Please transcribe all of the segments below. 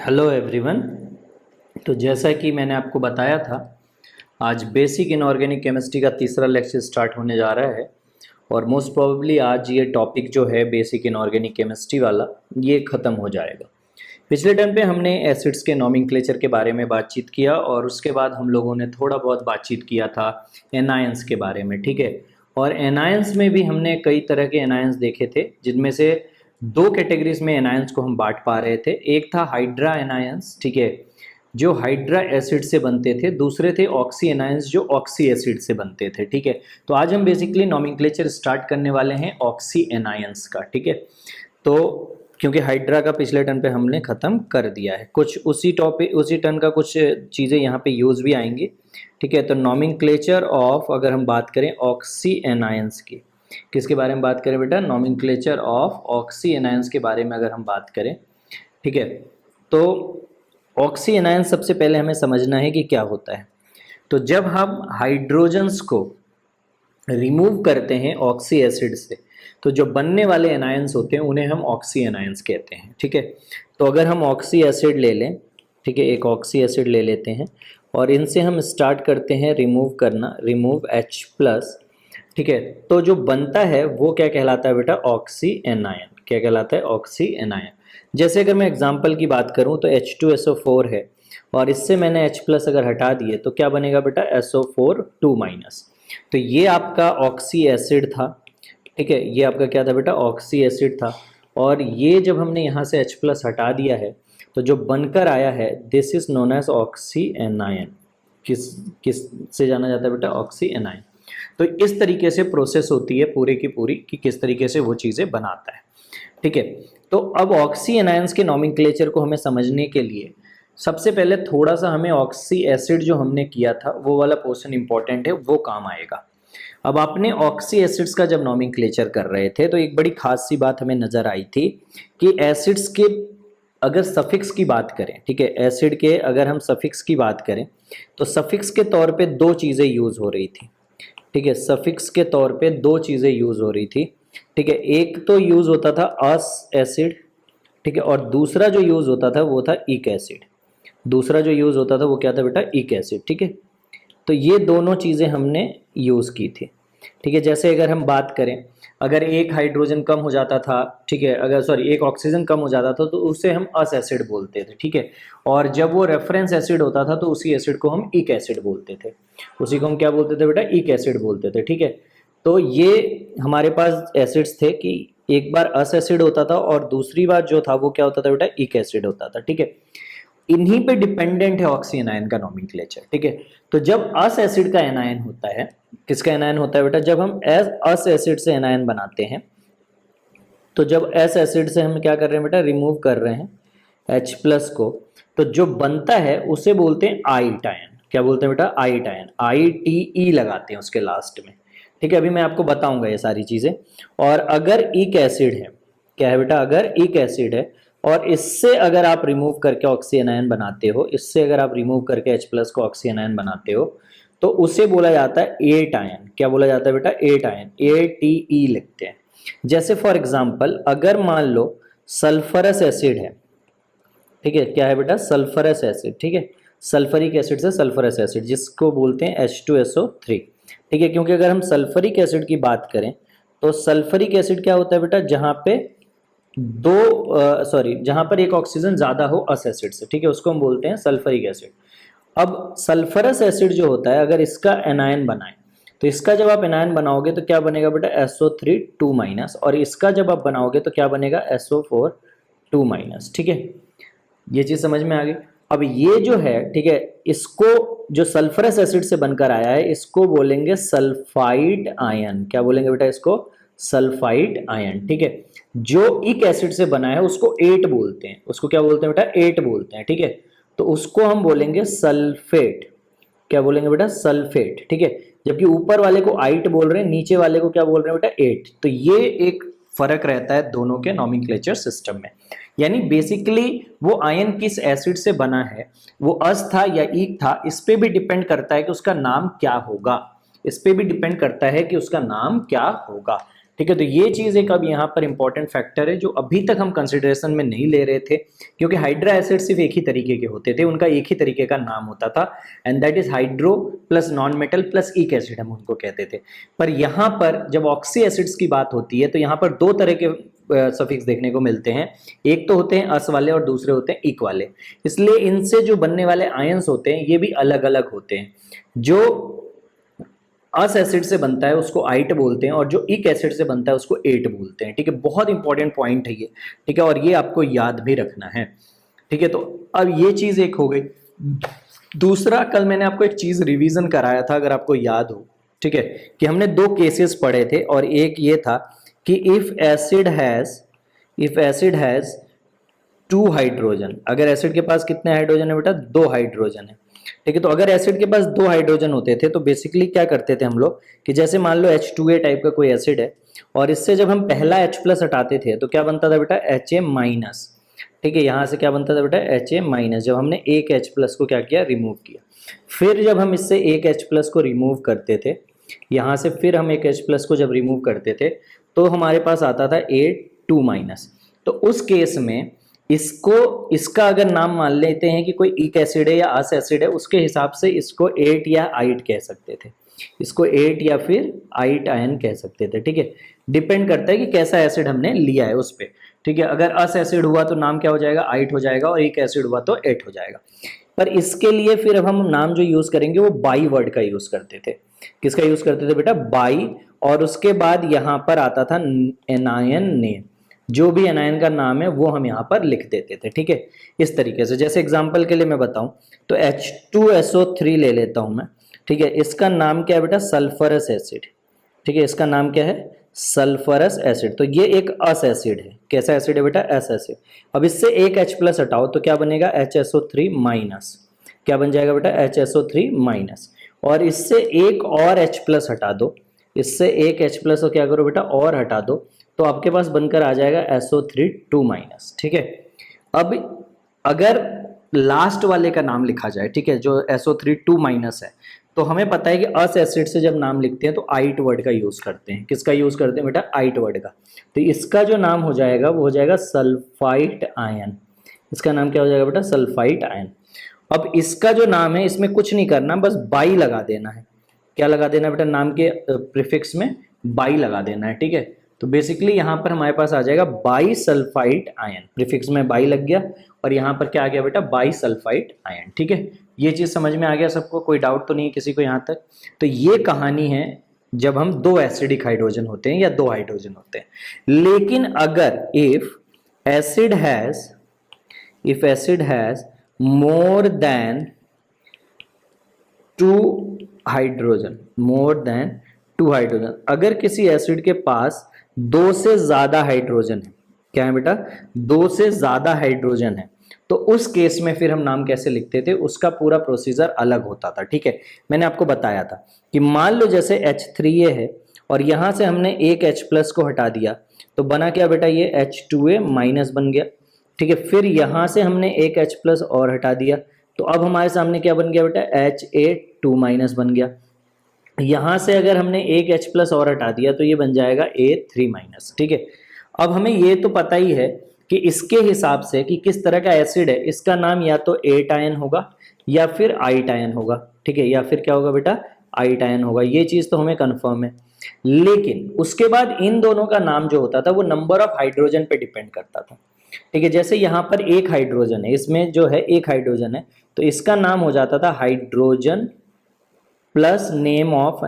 Hello everyone. तो जैसा कि मैंने आपको बताया था, आज बेसिक इनऑर्गेनिक केमिस्ट्री का तीसरा लेक्चर स्टार्ट होने जा रहा है और मोस्ट प्रोबेबली आज ये टॉपिक जो है बेसिक इनऑर्गेनिक केमिस्ट्री वाला ये ख़त्म हो जाएगा। पिछले टाइम पे हमने एसिड्स के नॉमेनक्लेचर के बारे में बातचीत किया और उसके बाद हम लोगों ने थोड़ा बहुत बातचीत किया था एनायंस के बारे में, ठीक है। और एनायंस में भी हमने कई तरह के एनायंस देखे थे, जिनमें से दो कैटेगरीज में एनायंस को हम बांट पा रहे थे। एक था हाइड्रा एनायंस, ठीक है, जो हाइड्रा एसिड से बनते थे। दूसरे थे ऑक्सी एनायंस, जो ऑक्सी एसिड से बनते थे, ठीक है। तो आज हम बेसिकली नॉमेनक्लेचर स्टार्ट करने वाले हैं ऑक्सी एनायंस का, ठीक है। तो क्योंकि हाइड्रा का पिछले टर्न पे हमने ख़त्म कर दिया है, कुछ उसी टॉपिक उसी टर्न का कुछ चीज़ें यहाँ पे यूज़ भी आएंगी, ठीक है। तो नॉमेनक्लेचर ऑफ, अगर हम बात करें ऑक्सी एनायंस की, किसके बारे में बात करें बेटा? नॉमेनक्लेचर ऑफ ऑक्सी एनायंस के बारे में अगर हम बात करें, ठीक है। तो ऑक्सी एनायंस सबसे पहले हमें समझना है कि क्या होता है। तो जब हम हाइड्रोजन्स को रिमूव करते हैं ऑक्सी एसिड से, तो जो बनने वाले एनायंस होते हैं उन्हें हम ऑक्सी एनायंस कहते हैं, ठीक है। तो अगर हम ऑक्सी एसिड ले लें, ठीक है, एक ऑक्सी एसिड ले लेते हैं और इनसे हम स्टार्ट करते हैं रिमूव करना, रिमूव H+, ठीक है। तो जो बनता है वो क्या कहलाता है बेटा? Oxy anion. क्या कहलाता है? Oxy anion. जैसे अगर मैं एग्जांपल की बात करूं तो H2SO4 है और इससे मैंने H+ अगर हटा दिए तो क्या बनेगा बेटा? SO4 2-। तो ये आपका ऑक्सी एसिड था, ठीक है, ये आपका क्या था बेटा? ऑक्सी एसिड था। और ये जब हमने यहाँ से H+ हटा दिया है तो जो बनकर आया है, this is known as oxyanion. किस से जाना जाता है बेटा? Oxyanion. तो इस तरीके से प्रोसेस होती है पूरे की पूरी कि किस तरीके से वो चीज़ें बनाता है, ठीक है। तो अब ऑक्सी एनायंस के नॉमेनक्लेचर को हमें समझने के लिए सबसे पहले थोड़ा सा हमें ऑक्सी एसिड जो हमने किया था वो वाला पोर्शन इंपॉर्टेंट है, वो काम आएगा। अब आपने ऑक्सी एसिड्स का जब नॉमेनक्लेचर कर रहे थे तो एक बड़ी खास सी बात हमें नज़र आई थी कि एसिड्स के अगर सफिक्स की बात करें, ठीक है, एसिड के अगर हम सफिक्स की बात करें तो सफिक्स के तौर पे दो चीज़ें यूज़ हो रही थी, ठीक है। सफिक्स के तौर पे दो चीज़ें यूज़ हो रही थी, ठीक है। एक तो यूज़ होता था अस एसिड, ठीक है, और दूसरा जो यूज़ होता था वो था इक एसिड। दूसरा जो यूज़ होता था वो क्या था बेटा? इक एसिड, ठीक है। तो ये दोनों चीज़ें हमने यूज़ की थी, ठीक है। जैसे अगर हम बात करें, अगर एक हाइड्रोजन कम हो जाता था, ठीक है, अगर सॉरी एक ऑक्सीजन कम हो जाता था तो उसे हम अस एसिड बोलते थे, ठीक है। और जब वो रेफरेंस एसिड होता था तो उसी एसिड को हम इक एसिड बोलते थे। उसी को हम क्या बोलते थे बेटा? इक एसिड बोलते थे, ठीक है। तो ये हमारे पास एसिड्स थे कि एक बार अस एसिड होता था और दूसरी बार जो था वो क्या होता था बेटा? इक एसिड होता था, ठीक है। इन्हीं पे डिपेंडेंट है ऑक्सी एनायन का नॉमेनक्लेचर, ठीक है। तो जब अस एसिड का एनायन होता है, किसका एनायन होता है बेटा? जब हम अस एसिड से एनायन बनाते हैं, तो जब एस एसिड से हम क्या कर रहे हैं बेटा? रिमूव कर रहे हैं H+ को, तो जो बनता है उसे बोलते हैं आइट आयन। क्या बोलते हैं बेटा? आइट आयन। ITE लगाते हैं उसके लास्ट में, ठीक है। अभी मैं आपको बताऊंगा ये सारी चीजें। और अगर इक एसिड है, क्या है बेटा? अगर इक एसिड है और इससे अगर आप रिमूव करके ऑक्सी एनायन बनाते हो, इससे अगर आप रिमूव करके H+ को ऑक्सी एनायन बनाते हो तो उसे बोला जाता है एट आयन। क्या बोला जाता है बेटा? Eight ion. ATE लिखते हैं। जैसे फॉर एग्जांपल अगर मान लो सल्फरस एसिड है, ठीक है, क्या है बेटा? सल्फरस एसिड, ठीक है। सल्फरिक एसिड से सल्फरस एसिड, जिसको बोलते हैं H2SO3, ठीक है। क्योंकि अगर हम सल्फरिक एसिड की बात करें तो सल्फरिक एसिड क्या होता है बेटा? जहां पे जहां पर एक ऑक्सीजन ज्यादा हो अस एसिड से, ठीक है, उसको हम बोलते हैं सल्फरिक एसिड। अब सल्फरस एसिड जो होता है, अगर इसका एनायन बनाए तो इसका जब आप एनायन बनाओगे तो क्या बनेगा बेटा? SO3 2-, और इसका जब आप बनाओगे तो क्या बनेगा? SO4 2-, ठीक है। ये चीज समझ में आ गई। अब ये जो है, ठीक है, इसको जो सल्फरस एसिड से बनकर आया है इसको बोलेंगे सल्फाइड आयन। क्या बोलेंगे बेटा? इसको सल्फाइड आयन, ठीक है। जो इक एसिड से बना है उसको एट बोलते हैं, उसको क्या बोलते हैं बेटा? एट बोलते हैं, ठीक है। तो उसको हम बोलेंगे सल्फेट। क्या बोलेंगे बेटा? सल्फेट, ठीक है। जबकि ऊपर वाले को आइट बोल रहे हैं, नीचे वाले को क्या बोल रहे हैं बेटा? एट। तो ये एक फर्क रहता है दोनों के नॉमेनक्लेचर सिस्टम में। यानी बेसिकली वो आयन किस एसिड से बना है, वो अस था या ईक था, इस पे भी डिपेंड करता है कि उसका नाम क्या होगा। इस पे भी डिपेंड करता है कि उसका नाम क्या होगा, ठीक है। तो ये चीज़ एक अब यहाँ पर इंपॉर्टेंट फैक्टर है जो अभी तक हम कंसिडरेशन में नहीं ले रहे थे, क्योंकि हाइड्रा एसिड सिर्फ एक ही तरीके के होते थे, उनका एक ही तरीके का नाम होता था, and that is hydro plus non metal plus ईक acid हम उनको कहते थे। पर यहाँ पर जब ऑक्सी एसिड्स की बात होती है तो यहाँ पर दो तरह के सफिक्स देखने को मिलते हैं, एक तो होते हैं अस वाले और दूसरे होते हैं इक वाले। इसलिए इनसे जो बनने वाले आयंस होते हैं ये भी अलग अलग होते हैं। जो अस एसिड से बनता है उसको आइट बोलते हैं और जो इक एसिड से बनता है उसको एट बोलते हैं। ठीक है, बहुत इंपॉर्टेंट पॉइंट है ये। ठीक है, और ये आपको याद भी रखना है। ठीक है, तो अब ये चीज एक हो गई। दूसरा, कल मैंने आपको एक चीज रिवीजन कराया था अगर आपको याद हो, ठीक है, कि हमने दो केसेस पढ़े थे और एक ये था कि if acid has two hydrogen, अगर एसिड के पास कितने हाइड्रोजन है बेटा, दो हाइड्रोजन है। ठीक है, तो अगर एसिड के पास दो हाइड्रोजन होते थे तो बेसिकली क्या करते थे हम लोग कि जैसे मान लो H2A टाइप का कोई एसिड है और इससे जब हम पहला H+ हटाते थे तो क्या बनता था बेटा, Ha-। ठीक है, यहाँ से क्या बनता था बेटा, Ha-, जब हमने एक H+ को क्या किया, रिमूव किया। फिर जब हम इससे एक H+ को रिमूव करते थे, यहाँ से फिर हम एक H+ को जब रिमूव करते थे तो हमारे पास आता था A2-। तो उस केस में इसका अगर नाम मान लेते हैं कि कोई इक एसिड है या अस एसिड है, उसके हिसाब से इसको एट या आइट कह सकते थे, इसको एट या फिर आइट आयन कह सकते थे। ठीक है, डिपेंड करता है कि कैसा एसिड हमने लिया है उस पर। ठीक है, अगर अस एसिड हुआ तो नाम क्या हो जाएगा, आइट हो जाएगा, और इक एसिड हुआ तो एट हो जाएगा। पर इसके लिए फिर अब हम नाम जो यूज करेंगे वो बाई वर्ड का यूज करते थे। किसका यूज करते थे बेटा, बाई, और उसके बाद यहाँ पर आता था एनायन नेम, जो भी एनायन का नाम है वो हम यहाँ पर लिख देते थे। ठीक है, इस तरीके से। जैसे एग्जांपल के लिए मैं बताऊं तो H2SO3 ले लेता हूं मैं। ठीक है, इसका नाम क्या है बेटा, सल्फरस एसिड। ठीक है, इसका नाम क्या है, सल्फरस एसिड। तो ये एक अस एसिड है। कैसा एसिड है बेटा, एस एसिड। अब इससे एक H+ हटाओ तो क्या बनेगा, HSO3-। क्या बन जाएगा बेटा, HSO3-। और इससे एक और H+ हटा दो, इससे एक H+ क्या करो बेटा, और हटा दो, तो आपके पास बनकर आ जाएगा SO3-2-। ठीक है, अब अगर लास्ट वाले का नाम लिखा जाए, ठीक है, जो SO3-2- है, तो हमें पता है कि अस एसिड से जब नाम लिखते हैं तो आइट वर्ड का यूज करते हैं। किसका यूज करते हैं बेटा, आइट वर्ड का। तो इसका जो नाम हो जाएगा वो हो जाएगा सल्फाइट आयन। इसका नाम क्या हो जाएगा बेटा, सल्फाइट आयन। अब इसका जो नाम है इसमें कुछ नहीं करना, बस बाई लगा देना है। क्या लगा देना बेटा, नाम के प्रीफिक्स में बाई लगा देना है। ठीक है, तो बेसिकली यहाँ पर हमारे पास आ जाएगा बाई सल्फाइट आयन, प्रीफिक्स में बाई लग गया और यहाँ पर क्या आ गया बेटा, बाई सल्फाइट आयन। ठीक है, ये चीज समझ में आ गया सबको, कोई डाउट तो नहीं है किसी को यहाँ तक। तो ये कहानी है जब हम दो एसिडिक हाइड्रोजन होते हैं या दो हाइड्रोजन होते हैं। लेकिन अगर if acid has more than two hydrogen, अगर किसी एसिड के पास दो से ज्यादा हाइड्रोजन है, क्या है बेटा, दो से ज्यादा हाइड्रोजन है, तो उस केस में फिर हम नाम कैसे लिखते थे, उसका पूरा प्रोसीजर अलग होता था। ठीक है, मैंने आपको बताया था कि मान लो जैसे H3A है और यहां से हमने एक H+ को हटा दिया तो बना क्या बेटा, ये H2A- बन गया। ठीक है, फिर यहां से हमने एक H+ और हटा दिया तो अब हमारे सामने क्या बन गया बेटा, Ha2- बन गया। यहां से अगर हमने एक H+ और हटा दिया तो ये बन जाएगा A3-। ठीक है, अब हमें ये तो पता ही है कि इसके हिसाब से कि किस तरह का एसिड है, इसका नाम या तो एट आयन होगा या फिर आइट आयन होगा। ठीक है, या फिर क्या होगा बेटा, आइट आयन होगा। ये चीज तो हमें कंफर्म है। लेकिन उसके बाद इन दोनों का नाम जो होता था वो नंबर ऑफ हाइड्रोजन पे डिपेंड करता था। ठीक है, जैसे यहाँ पर एक हाइड्रोजन है, इसमें जो है एक हाइड्रोजन है तो इसका नाम हो जाता था hydrogen plus name of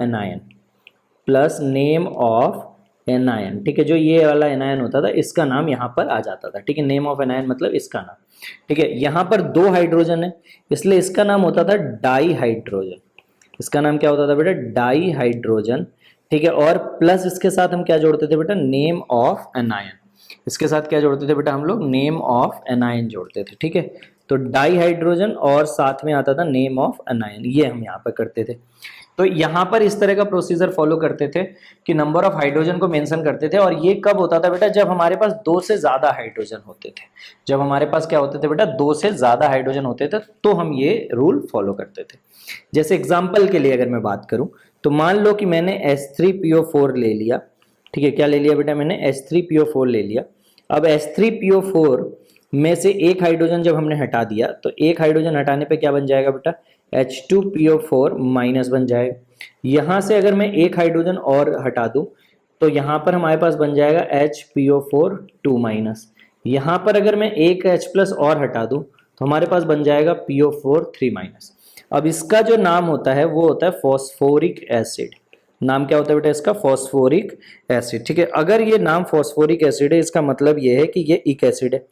anion, ठीक है, जो ये वाला एनायन होता था इसका नाम यहाँ पर आ जाता था। ठीक है, नेम ऑफ एनायन मतलब इसका नाम। ठीक है, यहाँ पर दो हाइड्रोजन है इसलिए इसका नाम होता था डाई हाइड्रोजन। इसका नाम क्या होता था बेटा, डाई हाइड्रोजन। ठीक है, और प्लस इसके साथ हम क्या जोड़ते थे बेटा, नेम ऑफ एनायन। इसके साथ क्या जोड़ते थे बेटा, हम लोग नेम ऑफ एनायन जोड़ते थे। ठीक है, तो डाई हाइड्रोजन और साथ में आता था नेम ऑफ एनायन, ये हम यहाँ पर करते थे। तो यहाँ पर इस तरह का प्रोसीजर फॉलो करते थे कि नंबर ऑफ हाइड्रोजन को मेंशन करते थे। और ये कब होता था बेटा, जब हमारे पास दो से ज्यादा हाइड्रोजन होते थे। जब हमारे पास क्या होते थे बेटा, दो से ज्यादा हाइड्रोजन होते थे तो हम ये रूल फॉलो करते थे। जैसे एग्जाम्पल के लिए अगर मैं बात करूं तो मान लो कि मैंने H3PO4 ले लिया ठीक है, क्या ले लिया बेटा मैंने, H3PO4 ले लिया। अब H3PO4 में से एक हाइड्रोजन जब हमने हटा दिया तो एक हाइड्रोजन हटाने पे क्या बन जाएगा बेटा, H2PO4 माइनस बन जाएगा। यहाँ से अगर मैं एक हाइड्रोजन और हटा दूं तो यहाँ पर हमारे पास बन जाएगा HPO4 2 माइनस। यहाँ पर अगर मैं एक H प्लस और हटा दूं तो हमारे पास बन जाएगा PO4 3 माइनस। अब इसका जो नाम होता है वो होता है फॉस्फोरिक एसिड। नाम क्या होता है बेटा इसका, फॉस्फोरिक एसिड। ठीक है, अगर ये नाम फॉस्फोरिक एसिड है इसका मतलब ये है कि ये इक एसिड है।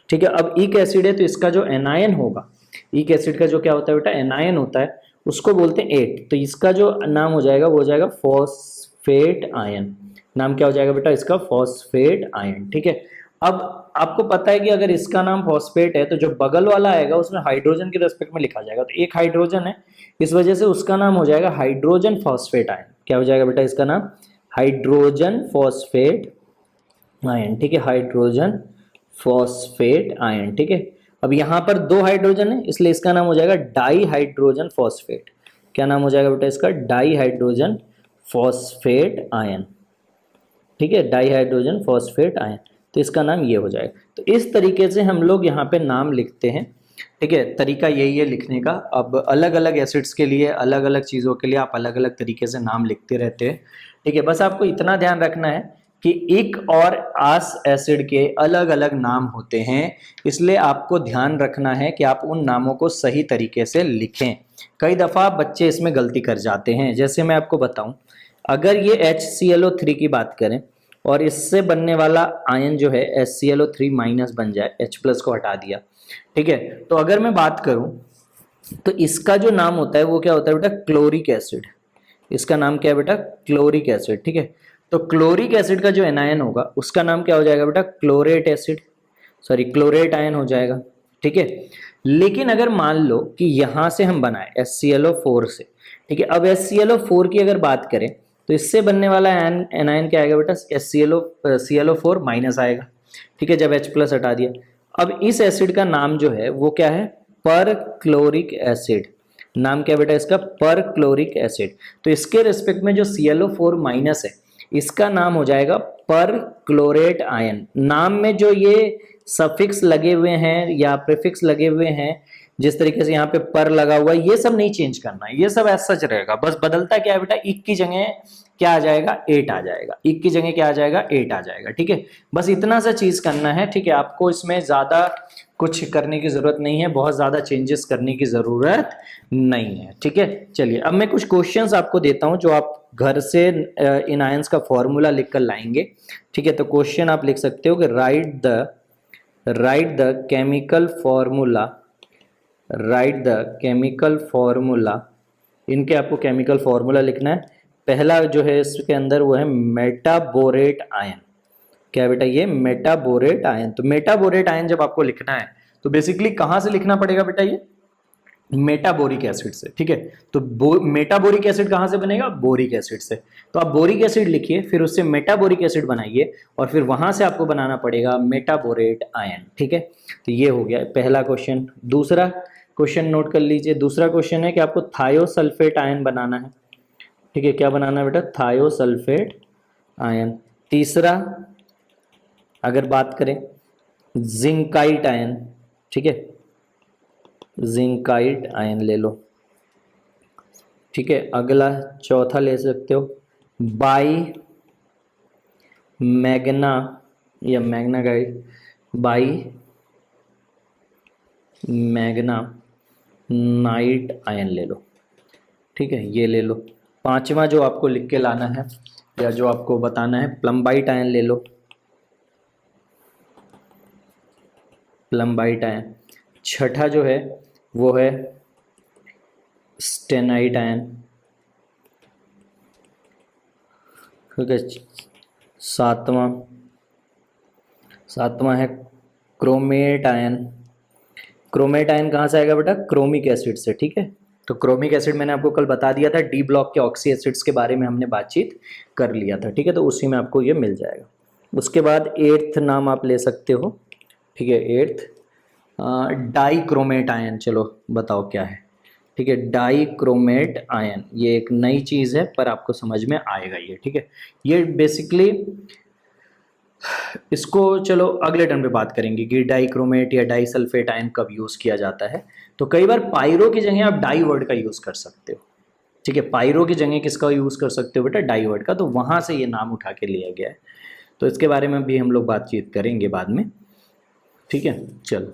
ठीक है, अब इक एसिड है तो इसका जो एनायन होगा, इक एसिड का जो क्या होता है बेटा, एनायन होता है, उसको बोलते हैं 8। तो इसका जो नाम हो जाएगा वो हो जाएगा फॉस्फेट आयन। नाम क्या हो जाएगा बेटा इसका, फॉस्फेट आयन। ठीक है, अब आपको पता है कि अगर इसका नाम फॉस्फेट है तो जो बगल वाला आएगा उसमें हाइड्रोजन के रेस्पेक्ट में लिखा जाएगा। तो एक हाइड्रोजन है, इस वजह से उसका नाम हो जाएगा हाइड्रोजन फॉस्फेट आयन। क्या हो जाएगा बेटा इसका नाम, हाइड्रोजन फॉस्फेट आयन। ठीक है, हाइड्रोजन फॉस्फेट आयन। ठीक है, अब यहाँ पर दो हाइड्रोजन है इसलिए इसका नाम हो जाएगा डाई हाइड्रोजन फॉस्फेट। क्या नाम हो जाएगा बेटा इसका, डाई हाइड्रोजन फॉस्फेट आयन। ठीक है, डाई हाइड्रोजन फॉस्फेट आयन, तो इसका नाम ये हो जाएगा। तो इस तरीके से हम लोग यहाँ पे नाम लिखते हैं। ठीक है, तरीका यही है लिखने का। अब अलग अलग एसिड्स के लिए, अलग अलग चीज़ों के लिए आप अलग अलग तरीके से नाम लिखते रहते हैं। ठीक है, बस आपको इतना ध्यान रखना है कि इक और आस एसिड के अलग अलग नाम होते हैं, इसलिए आपको ध्यान रखना है कि आप उन नामों को सही तरीके से लिखें। कई दफ़ा बच्चे इसमें गलती कर जाते हैं। जैसे मैं आपको बताऊं, अगर ये HClO3 की बात करें और इससे बनने वाला आयन जो है HClO3 माइनस बन जाए, H प्लस को हटा दिया। ठीक है, तो अगर मैं बात करूं तो इसका जो नाम होता है वो क्या होता है बेटा, क्लोरिक एसिड। इसका नाम क्या है बेटा, क्लोरिक एसिड। ठीक है, तो क्लोरिक एसिड का जो एनायन होगा उसका नाम क्या हो जाएगा बेटा, chlorate acid, sorry chlorate ion हो जाएगा। ठीक है, लेकिन अगर मान लो कि यहां से हम बनाए HClO4 से, ठीक है, अब HClO4 की अगर बात करें तो इससे बनने वाला एनायन क्या आएगा बेटा, ClO4 माइनस आएगा। ठीक है, जब H प्लस हटा दिया। अब इस एसिड का नाम जो है वो क्या है, पर क्लोरिक एसिड। नाम क्या बेटा इसका, पर क्लोरिक एसिड। तो इसके रिस्पेक्ट में जो ClO4 माइनस है इसका नाम हो जाएगा पर क्लोरेट आयन। नाम में जो ये सफिक्स लगे हुए हैं या प्रीफिक्स लगे हुए हैं, जिस तरीके से यहाँ पे पर लगा हुआ है, ये सब नहीं चेंज करना है, ये सब ऐसा सच रहेगा। बस बदलता क्या है बेटा, इक की जगह क्या आ जाएगा, 8 आ जाएगा। इक की जगह क्या आ जाएगा, 8 आ जाएगा। ठीक है, बस इतना सा चीज करना है। ठीक है, आपको इसमें ज्यादा कुछ करने की जरूरत नहीं है, बहुत ज्यादा चेंजेस करने की जरूरत नहीं है। ठीक है, चलिए अब मैं कुछ क्वेश्चंस आपको देता हूं जो आप घर से इन आयंस का फॉर्मूला लिखकर लाएंगे। ठीक है, तो क्वेश्चन आप लिख सकते हो कि right the chemical formula, right the chemical formula. इनके आपको केमिकल फॉर्मूला लिखना है। पहला जो है इसके अंदर वो है मेटाबोरेट आयन। क्या बेटा, ये मेटाबोरेट आयन। तो मेटाबोरेट आयन जब आपको लिखना है तो बेसिकली कहां से लिखना पड़ेगा बेटा, ये मेटाबोरिक एसिड से। ठीक है, तो मेटाबोरिक एसिड कहां से बनेगा, बोरिक एसिड से। तो आप बोरिक एसिड लिखिए, फिर उससे मेटाबोरिक एसिड बनाइए और फिर वहां से आपको बनाना पड़ेगा मेटाबोरेट आयन। ठीक है, तो ये हो गया पहला क्वेश्चन। दूसरा क्वेश्चन नोट कर लीजिए। दूसरा क्वेश्चन है कि आपको थायोसल्फेट आयन बनाना है। ठीक है, क्या बनाना है बेटा, थायोसल्फेट आयन। तीसरा अगर बात करें जिंकाइट आयन। ठीक है, जिंकाइट आयन ले लो। ठीक है, अगला चौथा ले सकते हो बाई मैग्ना या मैग्नागाइट, बाई मैग्ना नाइट आयन ले लो। ठीक है, ये ले लो। पांचवा जो आपको लिख के लाना है या जो आपको बताना है, प्लम्बाइट आयन ले लो, प्लम्बाइट आयन। छठा जो है वो है स्टेनाइट आयन। ठीक है, सातवां है क्रोमेट आयन। क्रोमेट आयन कहाँ से आएगा बेटा, क्रोमिक एसिड से। ठीक है, तो क्रोमिक एसिड मैंने आपको कल बता दिया था, डी ब्लॉक के ऑक्सी एसिड्स के बारे में हमने बातचीत कर लिया था। ठीक है, तो उसी में आपको ये मिल जाएगा। उसके बाद 8th नाम आप ले सकते हो। ठीक है, 8th डाइक्रोमेट आयन। चलो बताओ क्या है, ठीक है, डाइक्रोमेट आयन, ये एक नई चीज़ है पर आपको समझ में आएगा ये, ठीक है। ये बेसिकली इसको चलो अगले टर्म पे बात करेंगे कि डाइक्रोमेट या डाइसल्फेट आयन कब यूज़ किया जाता है। तो कई बार पायरो की जगह आप डाई वर्ड का यूज़ कर सकते हो, ठीक है। पायरो की जगह किसका यूज़ कर सकते हो बेटा, डाई वर्ड का, तो वहाँ से ये नाम उठा के लिया गया है। तो इसके बारे में भी हम लोग बातचीत करेंगे बाद में, ठीक है। चलो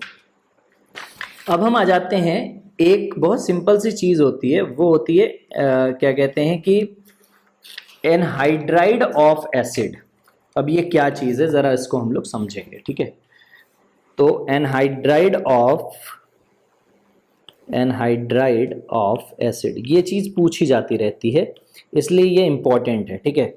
अब हम आ जाते हैं, एक बहुत सिंपल सी चीज़ होती है, वो होती है क्या कहते हैं कि एनहाइड्राइड ऑफ एसिड। अब ये क्या चीज़ है ज़रा इसको हम लोग समझेंगे, ठीक है। तो एनहाइड्राइड ऑफ एसिड, ये चीज़ पूछी जाती रहती है, इसलिए ये इंपॉर्टेंट है, ठीक है।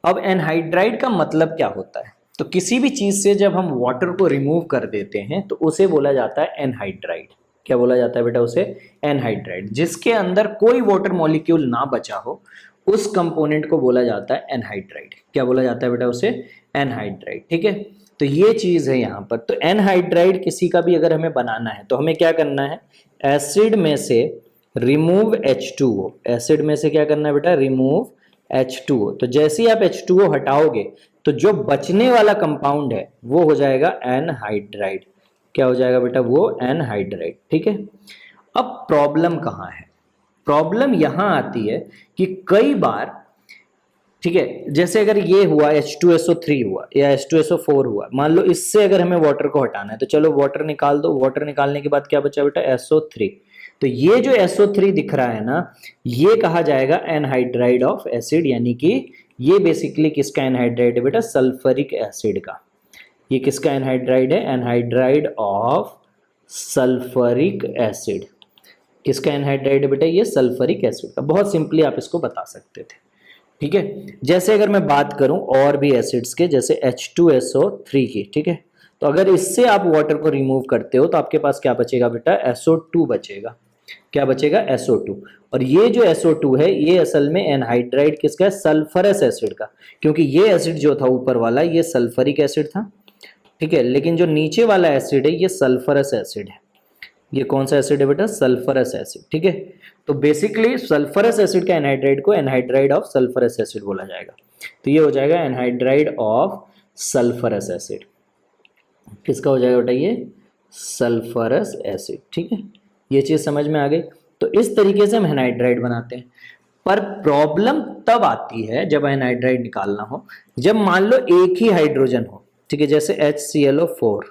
अब एनहाइड्राइड का मतलब क्या होता है, तो किसी भी चीज़ से जब हम वाटर को रिमूव कर देते हैं तो उसे बोला जाता है एनहाइड्राइड। क्या बोला जाता है बेटा उसे, एनहाइड्राइड। जिसके अंदर कोई वाटर मॉलिक्यूल ना बचा हो उस कंपोनेंट को बोला जाता है एनहाइड्राइड। क्या बोला जाता है बेटा उसे, एनहाइड्राइड, ठीक है। तो ये चीज़ है यहाँ पर। तो एनहाइड्राइड किसी का भी अगर हमें बनाना है तो हमें क्या करना है, एसिड में से रिमूव H2O, एसिड में से क्या करना है बेटा, रिमूव H2O। तो जैसे ही आप H2O हटाओगे तो जो बचने वाला कंपाउंड है वो हो जाएगा एनहाइड्राइड। क्या हो जाएगा बेटा, वो एनहाइड्राइड, ठीक है। अब प्रॉब्लम कहाँ है, प्रॉब्लम यहाँ आती है कि कई बार, ठीक है, जैसे अगर ये हुआ H2SO3 हुआ या H2SO4 हुआ, मान लो इससे अगर हमें वाटर को हटाना है तो चलो वाटर निकाल दो, वाटर निकालने के बाद क्या बचा बेटा, SO3। तो ये जो SO3 दिख रहा है ना, ये कहा जाएगा एनहाइड्राइड ऑफ एसिड, यानी कि ये बेसिकली किसका एनहाइड्राइड है बेटा, सल्फरिक एसिड का। ये किसका एनहाइड्राइड है, एनहाइड्राइड ऑफ सल्फरिक एसिड। किसका एनहाइड्राइड है बेटा, ये सल्फरिक एसिड का। बहुत सिंपली आप इसको बता सकते थे, ठीक है। जैसे अगर मैं बात करूं और भी एसिड्स के, जैसे H2SO3 की, ठीक है, तो अगर इससे आप वाटर को रिमूव करते हो तो आपके पास क्या बचेगा बेटा, SO2 बचेगा। क्या बचेगा, SO2। और ये जो SO2 है ये असल में एनहाइड्राइड किसका है, सल्फरस एसिड का, क्योंकि ये एसिड जो था ऊपर वाला ये सल्फरिक एसिड था, ठीक है, लेकिन जो नीचे वाला एसिड है ये सल्फरस एसिड है। ये कौन सा एसिड है बेटा, सल्फरस एसिड, ठीक है। तो बेसिकली सल्फरस एसिड का एनहाइड्राइड को एनहाइड्राइड ऑफ सल्फरस एसिड बोला जाएगा। तो ये हो जाएगा एनहाइड्राइड ऑफ सल्फरस एसिड। किसका हो जाएगा बेटा, ये सल्फरस एसिड, ठीक है। ये चीज़ समझ में आ गई। तो इस तरीके से हम एनहाइड्राइड बनाते हैं। पर प्रॉब्लम तब आती है जब एनहाइड्राइड निकालना हो, जब मान लो एक ही हाइड्रोजन हो, ठीक है, जैसे HClO4।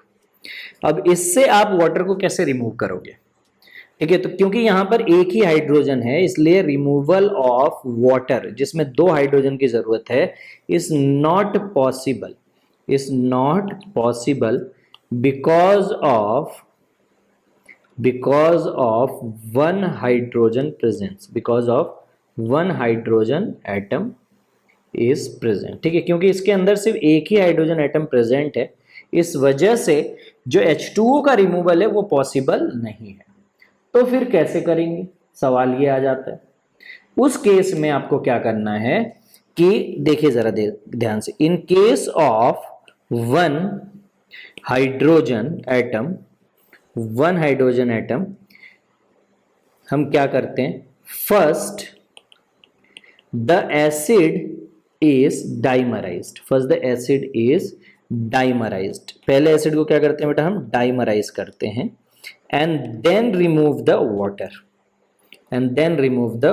अब इससे आप वाटर को कैसे रिमूव करोगे, ठीक है। तो क्योंकि यहां पर एक ही हाइड्रोजन है इसलिए रिमूवल ऑफ वाटर जिसमें 2 हाइड्रोजन की जरूरत है is not possible, because of one hydrogen presence, because of one hydrogen atom is present, ठीक है। क्योंकि इसके अंदर सिर्फ एक ही हाइड्रोजन एटम प्रेजेंट है, इस वजह से जो H2O का रिमूवल है वो पॉसिबल नहीं है। तो फिर कैसे करेंगे, सवाल ये आ जाता है। उस केस में आपको क्या करना है कि देखिए जरा ध्यान से, in case of one hydrogen atom हम क्या करते हैं, first the acid is dimerized, पहले एसिड को क्या करते हैं बेटा, हम डाइमराइज करते हैं, and then remove the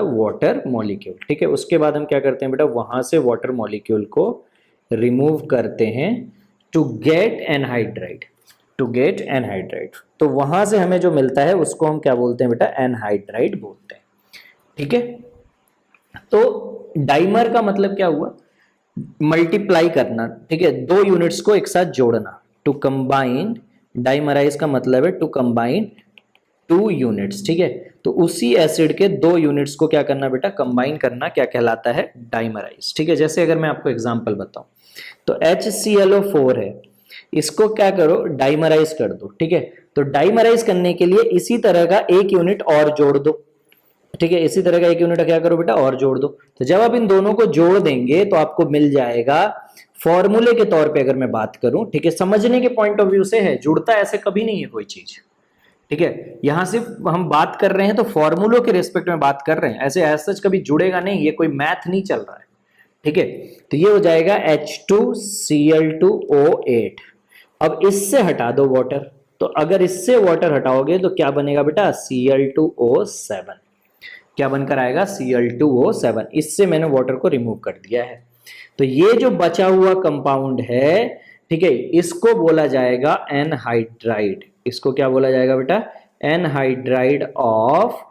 water molecule, ठीक है। उसके बाद हम क्या करते हैं बेटा, वहां से वाटर मॉलिक्यूल को रिमूव करते हैं टू गेट एनहाइड्राइड। तो वहां से हमें जो मिलता है उसको हम क्या बोलते हैं बेटा, एनहाइड्राइड बोलते हैं, ठीक है। तो डाइमर का मतलब क्या हुआ, मल्टीप्लाई करना, ठीक है, 2 यूनिट्स को एक साथ जोड़ना, टू कंबाइन। डाइमराइज का मतलब है टू कंबाइन 2 यूनिट्स, ठीक है। तो उसी एसिड के 2 यूनिट्स को क्या करना बेटा, कंबाइन करना, क्या कहलाता है, डाइमराइज, ठीक है। जैसे अगर मैं आपको एग्जांपल बताऊं तो HClO4 है, इसको क्या करो, डाइमराइज कर दो, ठीक है। तो डाइमराइज करने के लिए इसी तरह का एक यूनिट और जोड़ दो, ठीक है, इसी तरह का एक यूनिट क्या करो बेटा, और जोड़ दो। तो जब आप इन दोनों को जोड़ देंगे तो आपको मिल जाएगा, फॉर्मूले के तौर पे अगर मैं बात करूं, ठीक है, समझने के पॉइंट ऑफ व्यू से है, जुड़ता ऐसे कभी नहीं है कोई चीज, ठीक है, यहां सिर्फ हम बात कर रहे हैं तो फॉर्मूलों के रेस्पेक्ट में बात कर रहे हैं, ऐसे एज सच कभी जुड़ेगा नहीं, ये कोई मैथ नहीं चल रहा है। ठीक है, तो ये हो जाएगा H2Cl2O8। अब इससे हटा दो वाटर, तो अगर इससे वाटर हटाओगे तो क्या बनेगा बेटा, Cl2O7। क्या बनकर आएगा, Cl2O7। इससे मैंने वाटर को रिमूव कर दिया है। तो ये जो बचा हुआ कंपाउंड है, ठीक है, इसको बोला जाएगा एनहाइड्राइड। इसको क्या बोला जाएगा बेटा, एनहाइड्राइड ऑफ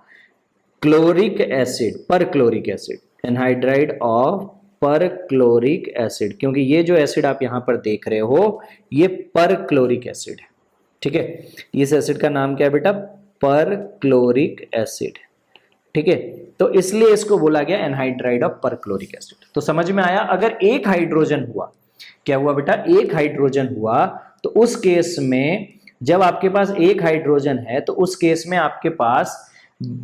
क्लोरिक एसिड, पर क्लोरिक एसिड, एनहाइड्राइड ऑफ पर क्लोरिक एसिड, क्योंकि ये जो एसिड आप यहां पर देख रहे हो ये पर क्लोरिक एसिड है। ठीक है, इस एसिड का नाम क्या है बेटा, पर क्लोरिक एसिड। ठीक है, तो इसलिए इसको बोला गया एनहाइड्राइड ऑफ परक्लोरिक एसिड। तो समझ में आया, अगर एक हाइड्रोजन हुआ, क्या हुआ बेटा, एक हाइड्रोजन हुआ, तो उस केस में जब आपके पास एक हाइड्रोजन है तो उस केस में आपके पास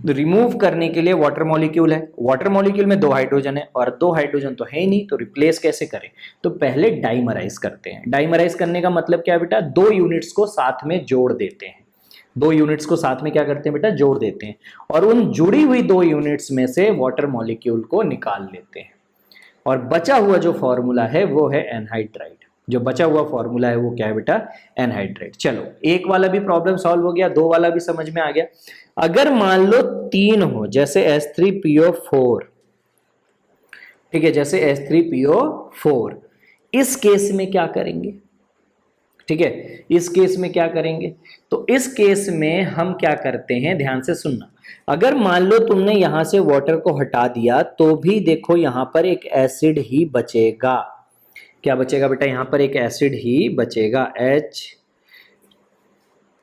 रिमूव करने के लिए वाटर मॉलिक्यूल है। वाटर मॉलिक्यूल में 2 हाइड्रोजन है और 2 हाइड्रोजन तो है ही नहीं, तो रिप्लेस कैसे करें, तो पहले डाइमराइज करते हैं। डाइमराइज करने का मतलब क्या है बेटा, 2 यूनिट्स को साथ में जोड़ देते हैं। 2 यूनिट्स को साथ में क्या करते हैं बेटा, जोड़ देते हैं, और उन जुड़ी हुई 2 यूनिट्स में से वाटर मॉलिक्यूल को निकाल लेते हैं, और बचा हुआ जो फॉर्मूला है वो है एनहाइड्राइड। जो बचा हुआ फॉर्मूला है वो क्या है बेटा, एनहाइड्राइड। चलो, एक वाला भी प्रॉब्लम सॉल्व हो गया, 2 वाला भी समझ में आ गया। अगर मान लो 3 हो, जैसे H3PO4, ठीक है, जैसे H3PO4, इस केस में क्या करेंगे, ठीक है, इस केस में क्या करेंगे, तो इस केस में हम क्या करते हैं, ध्यान से सुनना। अगर मान लो तुमने यहां से वाटर को हटा दिया तो भी देखो यहां पर एक एसिड ही बचेगा। क्या बचेगा बेटा, यहां पर एक एसिड ही बचेगा,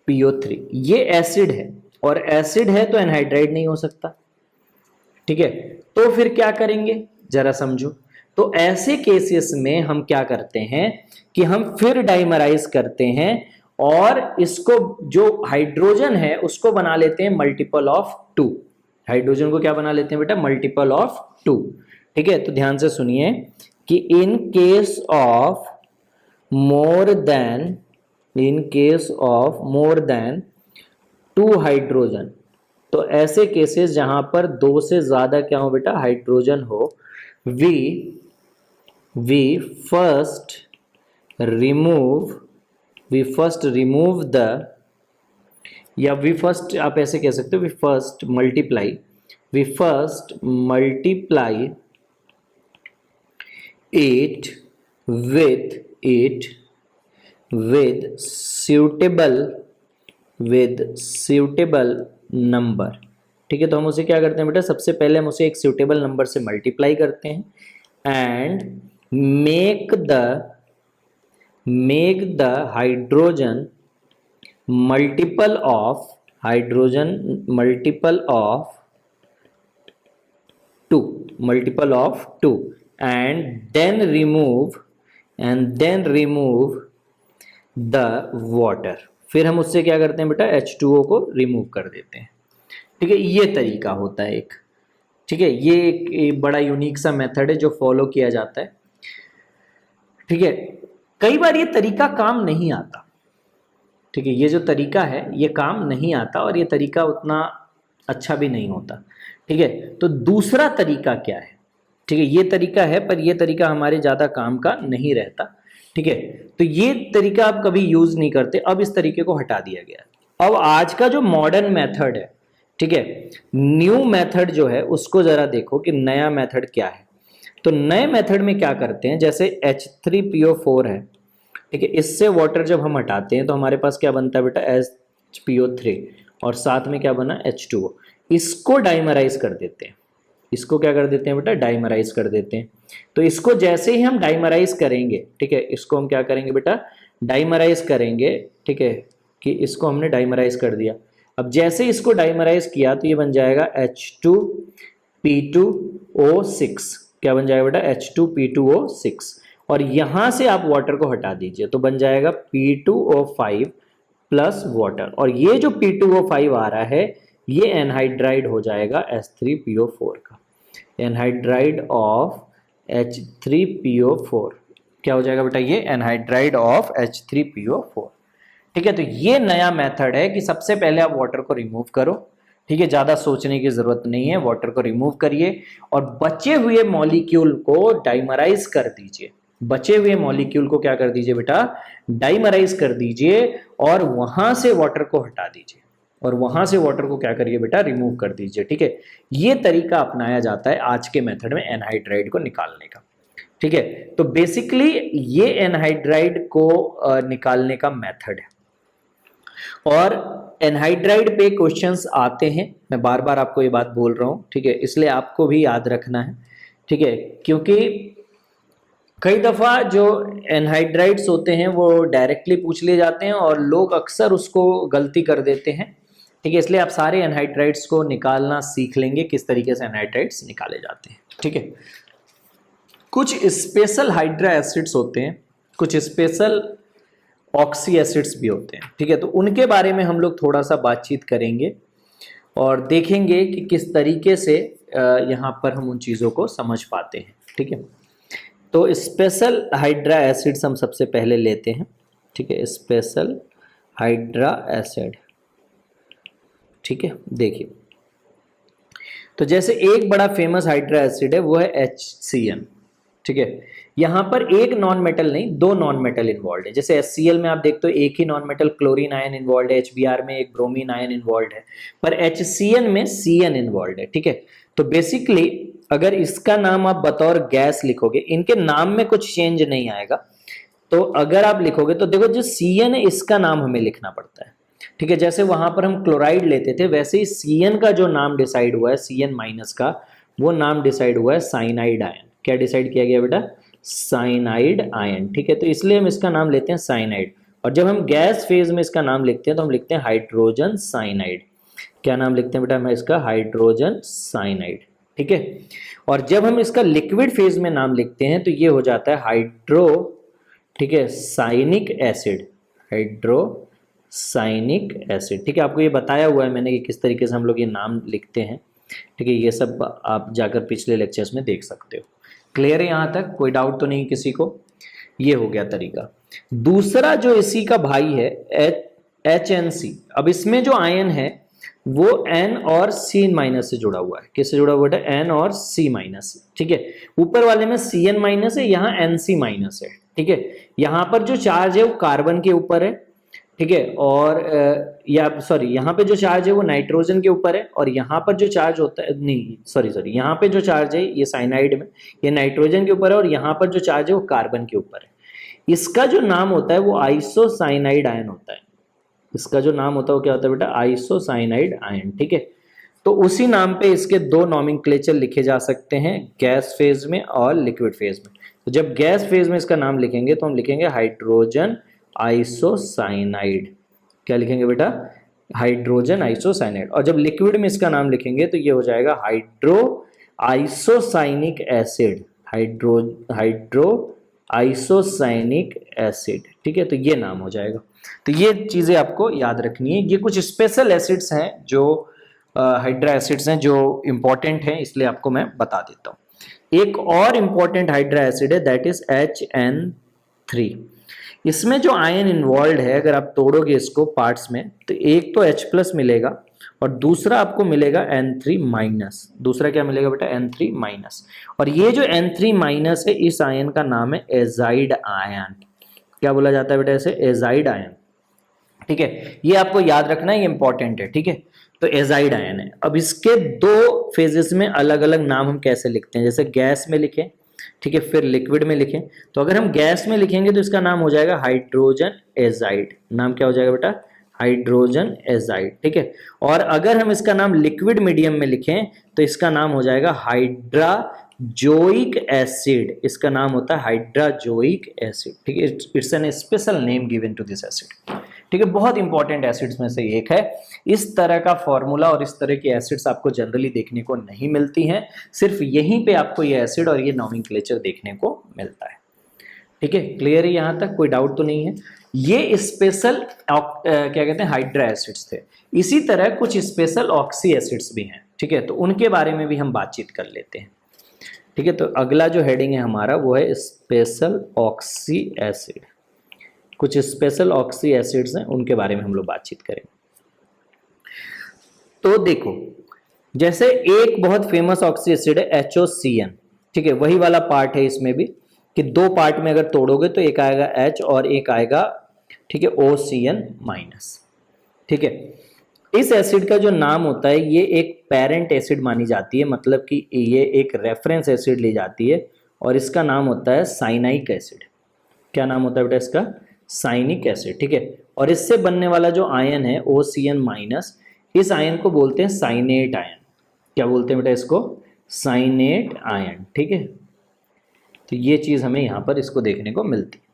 HPO3। ये एसिड है, और एसिड है तो एनहाइड्राइड नहीं हो सकता। ठीक है, तो फिर क्या करेंगे, जरा समझो। तो ऐसे केसेस में हम क्या करते हैं कि हम फिर डाइमराइज करते हैं, और इसको जो हाइड्रोजन है उसको बना लेते हैं मल्टीपल ऑफ 2। हाइड्रोजन को क्या बना लेते हैं बेटा, मल्टीपल ऑफ 2। ठीक है, तो ध्यान से सुनिए कि इन case of more than 2 hydrogen, तो ऐसे केसेस जहां पर 2 से ज्यादा क्या हो बेटा, हाइड्रोजन हो, we first remove the, या we first आप ऐसे कह सकते हो, we first multiply it with suitable number। ठीक है, तो हम उसे क्या करते हैं बेटा, सबसे पहले हम उसे एक suitable नंबर से मल्टीप्लाई करते हैं, and make the hydrogen multiple of 2, and then remove the water। फिर हम उससे क्या करते हैं बेटा, H2O को रिमूव कर देते हैं। ठीक है, ये तरीका होता है एक। ठीक है, ये एक बड़ा यूनिक सा मेथड है जो फॉलो किया जाता है। ठीक है, कई बार ये तरीका काम नहीं आता। ठीक है, ये जो तरीका है ये काम नहीं आता, और ये तरीका उतना अच्छा भी नहीं होता। ठीक है, तो दूसरा तरीका क्या है, ठीक है, ये तरीका है पर ये तरीका हमारे ज़्यादा काम का नहीं रहता। ठीक है, तो ये तरीका आप कभी यूज़ नहीं करते, अब इस तरीके को हटा दिया गया। अब आज का जो मॉडर्न मेथड है, ठीक है, न्यू मेथड जो है उसको ज़रा देखो कि नया मेथड क्या है। तो नए मेथड में क्या करते हैं, जैसे H3PO4 है, ठीक है, इससे वाटर जब हम हटाते हैं तो हमारे पास क्या बनता है बेटा, HPO3, और साथ में क्या बना, H2O। इसको डाइमराइज कर देते हैं, इसको क्या कर देते हैं बेटा, डाइमराइज कर देते हैं। तो इसको जैसे ही हम डाइमराइज करेंगे, ठीक है, इसको हम क्या करेंगे बेटा, डाइमराइज करेंगे। ठीक है, कि इसको हमने डाइमराइज कर दिया। अब जैसे इसको डाइमराइज किया तो ये बन जाएगा H2P2O6। क्या बन जाएगा बेटा, H2P2O6, और यहां से आप वाटर को हटा दीजिए तो बन जाएगा P2O5 प्लस वाटर, और ये जो P2O5 आ रहा है ये एनहाइड्राइड हो जाएगा H3PO4 का, एनहाइड्राइड ऑफ H3PO4। क्या हो जाएगा बेटा, ये एनहाइड्राइड ऑफ H3PO4। ठीक है, तो ये नया मेथड है कि सबसे पहले आप वाटर को रिमूव करो, ठीक है, ज्यादा सोचने की जरूरत नहीं है, वाटर को रिमूव करिए और बचे हुए मॉलिक्यूल को डाइमराइज कर दीजिए। बचे हुए मॉलिक्यूल को क्या कर दीजिए बेटा, डाइमराइज कर दीजिए और वहां से वाटर को हटा दीजिए और वहां से वाटर को क्या करिए बेटा, रिमूव कर दीजिए। ठीक है, ये तरीका अपनाया जाता है आज के मेथड में एनहाइड्राइड को निकालने का। ठीक है, तो बेसिकली ये एनहाइड्राइड को निकालने का मेथड है और एनहाइड्राइड पे क्वेश्चंस आते हैं, मैं बार बार आपको ये बात बोल रहा हूं, ठीक है, इसलिए आपको भी याद रखना है। ठीक है, क्योंकि कई दफा जो एनहाइड्राइड्स होते हैं वो डायरेक्टली पूछ लिए जाते हैं और लोग अक्सर उसको गलती कर देते हैं। ठीक है, इसलिए आप सारे एनहाइड्राइड्स को निकालना सीख लेंगे, किस तरीके से एनहाइड्राइड्स निकाले जाते हैं। ठीक है, कुछ स्पेशल हाइड्रा एसिड्स होते हैं, कुछ स्पेशल ऑक्सी एसिड्स भी होते हैं। ठीक है, तो उनके बारे में हम लोग थोड़ा सा बातचीत करेंगे और देखेंगे कि किस तरीके से यहाँ पर हम उन चीज़ों को समझ पाते हैं। ठीक है, तो स्पेशल हाइड्रा एसिड्स हम सबसे पहले लेते हैं। ठीक है, स्पेशल हाइड्रा एसिड। ठीक है, देखिए, तो जैसे एक बड़ा फेमस हाइड्रा एसिड है वो है HCN। ठीक है, यहाँ पर एक नॉन मेटल नहीं, दो नॉन मेटल इन्वॉल्व है। जैसे HCl में आप देखते हो एक ही non metal chlorine ion involve है, HBr में एक ब्रोमीन आयन इन्वॉल्व है, पर HCN में CN इन्वॉल्व है। ठीक है, तो बेसिकली अगर इसका नाम आप बतौर गैस लिखोगे, इनके नाम में कुछ चेंज नहीं आएगा, तो अगर आप लिखोगे तो देखो जो CN है इसका नाम हमें लिखना पड़ता है। ठीक है, जैसे वहां पर हम क्लोराइड लेते थे वैसे ही CN का जो नाम डिसाइड हुआ है, CN माइनस का, वो नाम डिसाइड हुआ है साइनाइड आयन। क्या डिसाइड किया गया बेटा, साइनाइड आयन। ठीक है, तो इसलिए हम इसका नाम लेते हैं साइनाइड और जब हम गैस फेज में इसका नाम लिखते हैं तो हम लिखते हैं हाइड्रोजन साइनाइड। क्या नाम लिखते हैं बेटा, मैं इसका हाइड्रोजन साइनाइड। ठीक है, और जब हम इसका लिक्विड फेज में नाम लिखते हैं तो ये हो जाता है हाइड्रो, ठीक है, साइनिक एसिड, हाइड्रो साइनिक एसिड। ठीक है, आपको ये बताया हुआ है मैंने कि किस तरीके से हम लोग ये नाम लिखते हैं। ठीक है, ये सब आप जाकर पिछले लेक्चर्स में देख सकते हो। क्लियर है यहाँ तक, कोई डाउट तो नहीं किसी को? ये हो गया तरीका। दूसरा जो इसी का भाई है HNC। अब इसमें जो आयन है वो N और C माइनस से जुड़ा हुआ है। किससे जुड़ा हुआ है, N और C माइनस। ठीक है, ऊपर वाले में CN माइनस है, यहाँ NC माइनस है। ठीक है, यहाँ पर जो चार्ज है वो कार्बन के ऊपर है। ठीक है, और यहाँ पे जो चार्ज है वो नाइट्रोजन के ऊपर है और यहाँ पर जो चार्ज होता है, नहीं सॉरी, यहाँ पे जो चार्ज है ये साइनाइड में, ये नाइट्रोजन के ऊपर है और यहाँ पर जो चार्ज है वो कार्बन के ऊपर है। इसका जो नाम होता है वो आइसोसाइनाइड आयन होता है। इसका जो नाम होता है वो क्या होता है बेटा, आइसोसाइनाइड आयन। ठीक है, तो उसी नाम पे इसके दो नॉमेनक्लेचर लिखे जा सकते हैं, गैस फेज में और लिक्विड फेज में। तो जब गैस फेज में इसका नाम लिखेंगे तो हम लिखेंगे हाइड्रोजन आइसोसाइनाइड। क्या लिखेंगे बेटा, हाइड्रोजन आइसोसाइनाइड। और जब लिक्विड में इसका नाम लिखेंगे तो ये हो जाएगा हाइड्रो आइसोसाइनिक एसिड, हाइड्रो आइसोसाइनिक एसिड। ठीक है, तो ये नाम हो जाएगा। तो ये चीजें आपको याद रखनी है। ये कुछ स्पेशल एसिड्स हैं जो हाइड्रा एसिड्स हैं जो इंपॉर्टेंट हैं, इसलिए आपको मैं बता देता हूँ। एक और इंपॉर्टेंट हाइड्रा एसिड है, दैट इज HN3। इसमें जो आयन इन्वॉल्व है, अगर आप तोड़ोगे इसको पार्ट्स में तो एक तो H+ मिलेगा और दूसरा आपको मिलेगा N3 माइनस। दूसरा क्या मिलेगा बेटा, N3 माइनस। और ये जो N3 माइनस है इस आयन का नाम है एजाइड आयन। क्या बोला जाता है बेटा इसे, एजाइड आयन। ठीक है, ये आपको याद रखना है, ये इंपॉर्टेंट है। ठीक है, तो एजाइड आयन है। अब इसके दो फेजेस में अलग अलग नाम हम कैसे लिखते हैं, जैसे गैस में लिखें, ठीक है, फिर लिक्विड में लिखें। तो अगर हम गैस में लिखेंगे तो इसका नाम हो जाएगा हाइड्रोजन एजाइड। नाम क्या हो जाएगा बेटा, हाइड्रोजन एजाइड। ठीक है, और अगर हम इसका नाम लिक्विड मीडियम में लिखें तो इसका नाम हो जाएगा हाइड्राजोइक एसिड। इसका नाम होता है हाइड्राजोइक एसिड। ठीक है, it's an special name given to this acid. ठीक है, बहुत इंपॉर्टेंट एसिड्स में से एक है। इस तरह का फॉर्मूला और इस तरह की एसिड्स आपको जनरली देखने को नहीं मिलती हैं, सिर्फ यहीं पे आपको ये एसिड और ये नॉमेनक्लेचर देखने को मिलता है। ठीक है, क्लियर है यहाँ तक, कोई डाउट तो नहीं है? ये स्पेशल क्या कहते हैं, हाइड्रा एसिड्स थे। इसी तरह कुछ स्पेशल ऑक्सी एसिड्स भी हैं। ठीक है, तो उनके बारे में भी हम बातचीत कर लेते हैं। ठीक है, तो अगला जो हेडिंग है हमारा वो है स्पेशल ऑक्सी एसिड। कुछ स्पेशल ऑक्सी एसिड्स हैं, उनके बारे में हम लोग बातचीत करेंगे। तो देखो, जैसे एक बहुत फेमस ऑक्सी एसिड है HOCN, ठीक है, वही वाला पार्ट है इसमें भी कि दो पार्ट में अगर तोड़ोगे तो एक आएगा H और एक आएगा, ठीक है, OCN माइनस, ठीक है। इस एसिड का जो नाम होता है, ये एक पेरेंट एसिड मानी जाती है, मतलब कि ये एक रेफरेंस एसिड ली जाती है और इसका नाम होता है साइनाइक एसिड। क्या नाम होता है बेटा इसका? साइनिक एसिड, ठीक है। और इससे बनने वाला जो आयन है OCN माइनस, इस आयन को बोलते हैं साइनेट आयन। क्या बोलते हैं बेटा इसको? साइनेट आयन, ठीक है। तो ये चीज हमें यहां पर इसको देखने को मिलती है।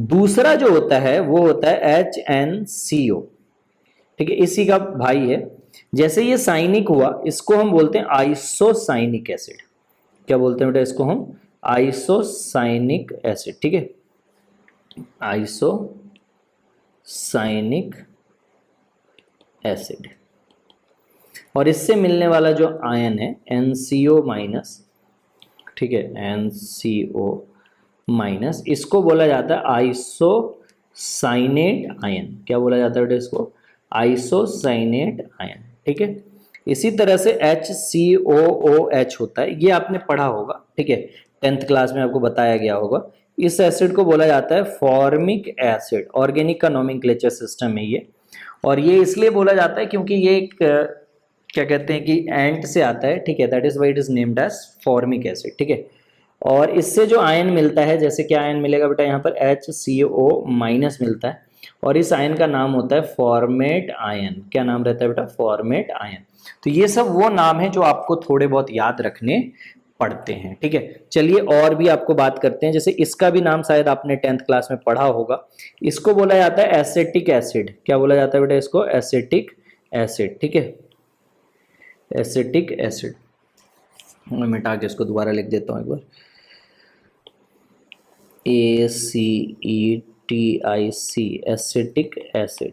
दूसरा जो होता है वो होता है HNCO, ठीक है, इसी का भाई है। जैसे ये साइनिक हुआ, इसको हम बोलते हैं आइसोसाइनिक एसिड। क्या बोलते हैं बेटा इसको हम? आइसोसाइनिक एसिड, ठीक है, आइसोसाइनिक एसिड। और इससे मिलने वाला जो आयन है NCO माइनस, ठीक है, NCO माइनस, इसको बोला जाता है आइसोसाइनेट आयन। क्या बोला जाता है बेटा इसको? आइसोसाइनेट आयन, ठीक है। इसी तरह से HCOOH होता है, ये आपने पढ़ा होगा, ठीक है, 10th क्लास में आपको बताया गया होगा। इस एसिड को बोला जाता है फॉर्मिक एसिड। ऑर्गेनिक का नोमेनक्लेचर सिस्टम है ये, और ये इसलिए बोला जाता है क्योंकि ये एक क्या कहते हैं कि एंट से आता है, ठीक है, that is why it is named as formic acid, ठीक है। और इससे जो आयन मिलता है, जैसे क्या आयन मिलेगा बेटा यहाँ पर? HCO माइनस मिलता है, और इस आयन का नाम होता है फॉर्मेट आयन। क्या नाम रहता है बेटा? Format ion. तो ये सब वो नाम है जो आपको थोड़े बहुत याद रखने पड़ते हैं, ठीक है। चलिए और भी आपको बात करते हैं। जैसे इसका भी नाम शायद आपने 10th क्लास में पढ़ा होगा, इसको बोला जाता है एसिटिक एसिड। क्या बोला जाता है बेटा इसको? एसिटिक एसिड, ठीक है, एसिटिक एसिड। मैं मिटा के इसको दोबारा लिख देता हूं एक बार, ACETIC, एसिटिक एसिड,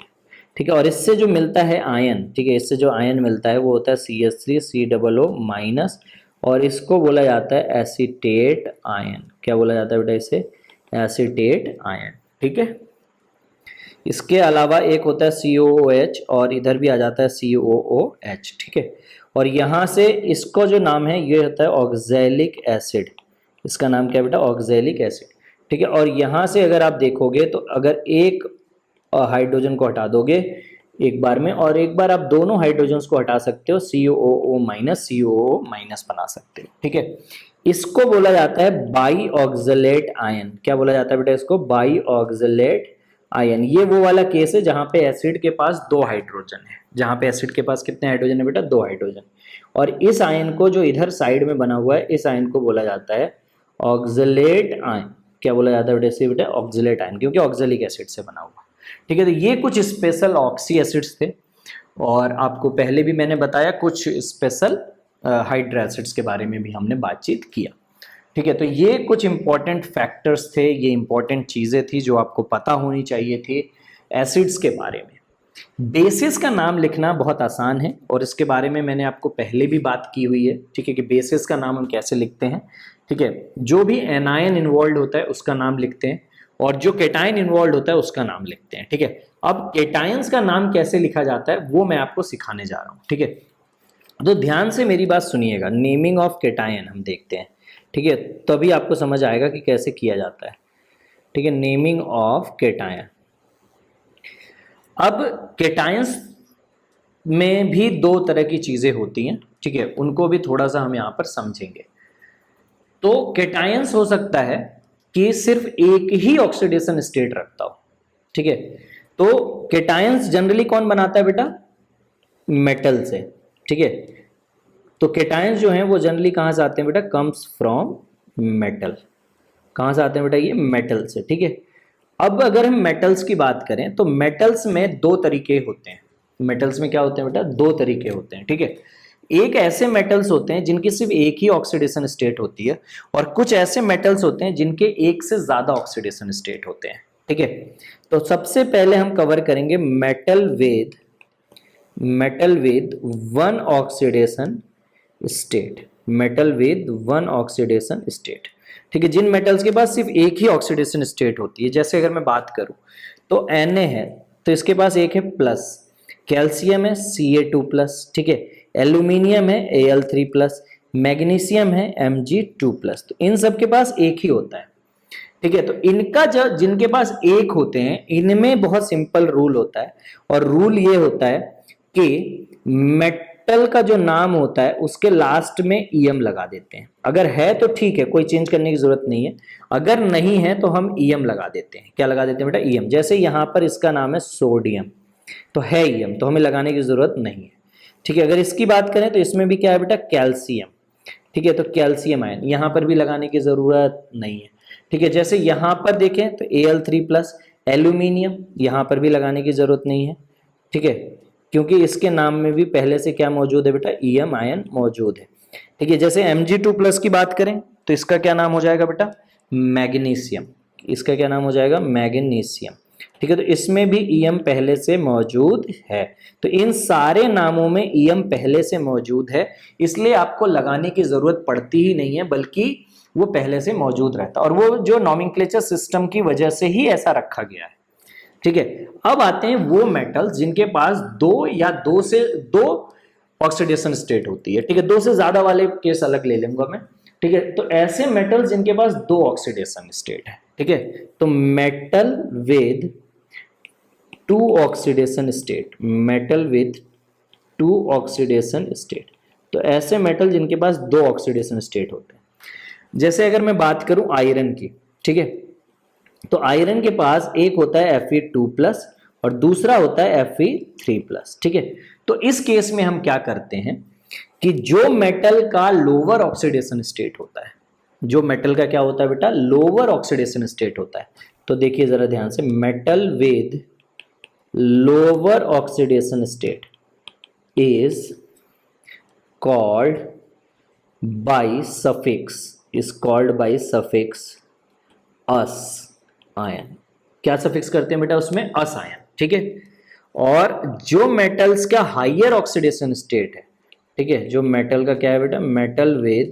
ठीक है। और इससे जो मिलता है आयन, ठीक है, इससे जो आयन मिलता है वो होता है CH3COO माइनस, और इसको बोला जाता है एसीटेट आयन। क्या बोला जाता है बेटा इसे? एसीटेट आयन, ठीक है। इसके अलावा एक होता है COOH, और इधर भी आ जाता है COOH, ठीक है। और यहाँ से इसको जो नाम है ये होता है ऑक्जेलिक एसिड। इसका नाम क्या है बेटा? ऑक्जेलिक एसिड, ठीक है। और यहाँ से अगर आप देखोगे तो अगर एक हाइड्रोजन को हटा दोगे एक बार में, और एक बार आप दोनों हाइड्रोजन को हटा सकते हो, COO माइनस COO माइनस बना सकते हो, ठीक है। इसको बोला जाता है बाई ऑक्जेलेट आयन। क्या बोला जाता है बेटा इसको? By oxalate ion. ये वो वाला केस है जहां पे एसिड के पास दो हाइड्रोजन है, जहां पे एसिड के पास कितने हाइड्रोजन है बेटा? दो हाइड्रोजन। और इस आयन को जो इधर साइड में बना हुआ है, इस आयन को बोला जाता है ऑक्जेलेट आयन। क्या बोला जाता है बेटा? बेटा ऑक्जेलेट आयन, क्योंकि ऑक्जेलिक एसिड से बना हुआ, ठीक है। तो ये कुछ स्पेशल ऑक्सी एसिड्स थे, और आपको पहले भी मैंने बताया कुछ स्पेशल हाइड्रो एसिड्स के बारे में भी हमने बातचीत किया, ठीक है। तो ये कुछ इंपॉर्टेंट फैक्टर्स थे, ये इंपॉर्टेंट चीज़ें थी जो आपको पता होनी चाहिए थी एसिड्स के बारे में। बेसिस का नाम लिखना बहुत आसान है, और इसके बारे में मैंने आपको पहले भी बात की हुई है, ठीक है, कि बेसिस का नाम हम कैसे लिखते हैं, ठीक है। जो भी एनायन इन्वॉल्व होता है उसका नाम लिखते हैं, और जो केटाइन इन्वॉल्व होता है उसका नाम लिखते हैं, ठीक है। अब केटाइंस का नाम कैसे लिखा जाता है वो मैं आपको सिखाने जा रहा हूँ, ठीक है। तो ध्यान से मेरी बात सुनिएगा। नेमिंग ऑफ केटायन हम देखते हैं, ठीक है, तभी आपको समझ आएगा कि कैसे किया जाता है, ठीक है। Naming of cation. अब केटायंस में भी दो तरह की चीजें होती हैं, ठीक है, उनको भी थोड़ा सा हम यहां पर समझेंगे। तो केटायंस हो सकता है कि सिर्फ एक ही ऑक्सीडेशन स्टेट रखता हो, ठीक है। तो केटायंस जनरली कौन बनाता है बेटा? मेटल से, ठीक है। तो केटायंस जो हैं वो जनरली कहां से आते हैं बेटा? Comes from metal. कहां से आते हैं बेटा? ये मेटल से, ठीक है। अब अगर हम मेटल्स की बात करें तो मेटल्स में दो तरीके होते हैं। मेटल्स में क्या होते हैं बेटा? दो तरीके होते हैं, ठीक है। एक ऐसे मेटल्स होते हैं जिनकी सिर्फ एक ही ऑक्सीडेशन स्टेट होती है, और कुछ ऐसे मेटल्स होते हैं जिनके एक से ज्यादा ऑक्सीडेशन स्टेट होते हैं, ठीक है। तो सबसे पहले हम कवर करेंगे metal with one oxidation state. Metal with one oxidation state, ठीक है, जिन मेटल्स के पास सिर्फ एक ही ऑक्सीडेशन स्टेट होती है, जैसे अगर मैं बात करूं तो Na है तो इसके पास एक है प्लस, कैल्शियम है Ca2 प्लस, ठीक है, एल्यूमिनियम है Al3 प्लस, मैग्नीशियम है Mg2 प्लस। तो इन सब के पास एक ही होता है, ठीक है। तो इनका जो जिनके पास एक होते हैं इनमें बहुत सिंपल रूल होता है, और रूल ये होता है कि मेटल का जो नाम होता है उसके लास्ट में ईएम लगा देते हैं। अगर है तो ठीक है, कोई चेंज करने की जरूरत नहीं है, अगर नहीं है तो हम ईएम लगा देते हैं। क्या लगा देते हैं बेटा? ईएम। जैसे यहां पर इसका नाम है सोडियम, तो है ईएम, तो हमें लगाने की जरूरत नहीं है, ठीक है। अगर इसकी बात करें तो इसमें भी क्या है बेटा? कैल्शियम, ठीक है, तो कैल्शियम आयन, यहां पर भी लगाने की जरूरत नहीं है, ठीक है। जैसे यहां पर देखें तो Al3 प्लस, एल्यूमिनियम, यहां पर भी लगाने की जरूरत नहीं है, ठीक है, क्योंकि इसके नाम में भी पहले से क्या मौजूद है बेटा? ईएम आयन मौजूद है, ठीक है। जैसे Mg2 प्लस की बात करें तो इसका क्या नाम हो जाएगा बेटा? मैग्नीशियम। इसका क्या नाम हो जाएगा? मैग्नीशियम, ठीक है। तो इसमें भी ईएम पहले से मौजूद है। तो इन सारे नामों में ईएम पहले से मौजूद है, इसलिए आपको लगाने की जरूरत पड़ती ही नहीं है, बल्कि वो पहले से मौजूद रहता है, और वो जो नॉमेनक्लेचर सिस्टम की वजह से ही ऐसा रखा गया है, ठीक है। अब आते हैं वो मेटल्स जिनके पास दो ऑक्सीडेशन स्टेट होती है, ठीक है। दो से ज्यादा वाले केस अलग ले लूंगा मैं, ठीक है। तो ऐसे मेटल्स जिनके पास दो ऑक्सीडेशन स्टेट है, ठीक है, तो metal with two oxidation state, metal with two oxidation state, तो ऐसे मेटल जिनके पास दो ऑक्सीडेशन स्टेट होते हैं। जैसे अगर मैं बात करूं आयरन की, ठीक है, तो आयरन के पास एक होता है Fe2 प्लस और दूसरा होता है Fe3 प्लस, ठीक है। तो इस केस में हम क्या करते हैं कि जो मेटल का लोअर ऑक्सीडेशन स्टेट होता है, जो मेटल का क्या होता है बेटा? लोअर ऑक्सीडेशन स्टेट होता है। तो देखिए जरा ध्यान से, metal with lower oxidation state is called by suffix, is called by suffix us ion. क्या सफिक्स करते हैं बेटा उसमें? अस आयन, ठीक है। और जो मेटल्स का हायर ऑक्सीडेशन स्टेट है, ठीक है, जो मेटल का क्या है बेटा? Metal with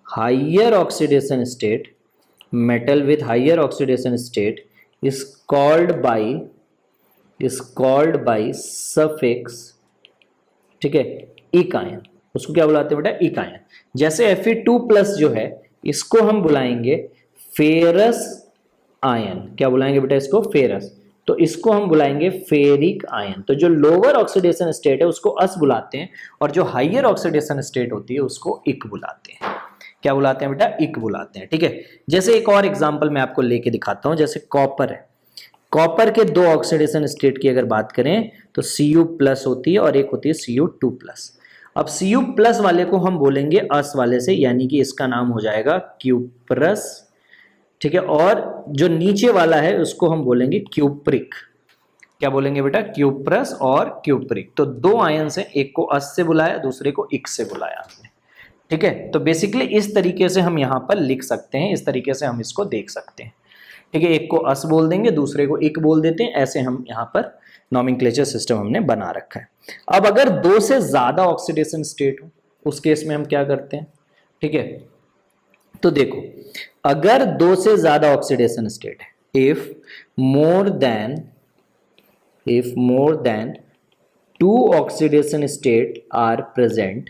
higher oxidation state, metal with higher oxidation state is called by suffix, ठीक है, इक आयन। उसको क्या बुलाते हैं बेटा? इक आयन। जैसे Fe2 प्लस जो है इसको हम बुलाएंगे फेरस आयन। क्या बुलाएंगे बेटा इसको? फेरस। तो इसको हम बुलाएंगे फेरिक आयन। तो जो लोअर ऑक्सीडेशन स्टेट है उसको अस बुलाते हैं, और जो हायर ऑक्सीडेशन स्टेट होती है उसको इक बुलाते हैं। क्या बुलाते हैं बेटा? इक बुलाते हैं, ठीक है। जैसे एक और एग्जांपल मैं आपको लेके दिखाता हूं, जैसे कॉपर है। कॉपर के दो ऑक्सीडेशन स्टेट की अगर बात करें तो Cu प्लस होती है और एक होती है Cu2 प्लस। अब Cu प्लस वाले को हम बोलेंगे अस वाले से, यानी कि इसका नाम हो जाएगा क्यूप्रस, ठीक है। और जो नीचे वाला है उसको हम बोलेंगे क्यूप्रिक। क्या बोलेंगे बेटा? क्यूप्रस और क्यूप्रिक। तो दो आयन से, एक को अस से बुलाया, दूसरे को इक से बुलाया हमने, ठीक है। तो बेसिकली इस तरीके से हम यहाँ पर लिख सकते हैं, इस तरीके से हम इसको देख सकते हैं, ठीक है। एक को अस बोल देंगे, दूसरे को इक बोल देते हैं, ऐसे हम यहाँ पर नॉमेनक्लेचर सिस्टम हमने बना रखा है। अब अगर दो से ज्यादा ऑक्सीडेशन स्टेट हो उस केस में हम क्या करते हैं, ठीक है। तो देखो, अगर दो से ज्यादा ऑक्सीडेशन स्टेट है, if more than two oxidation state are present,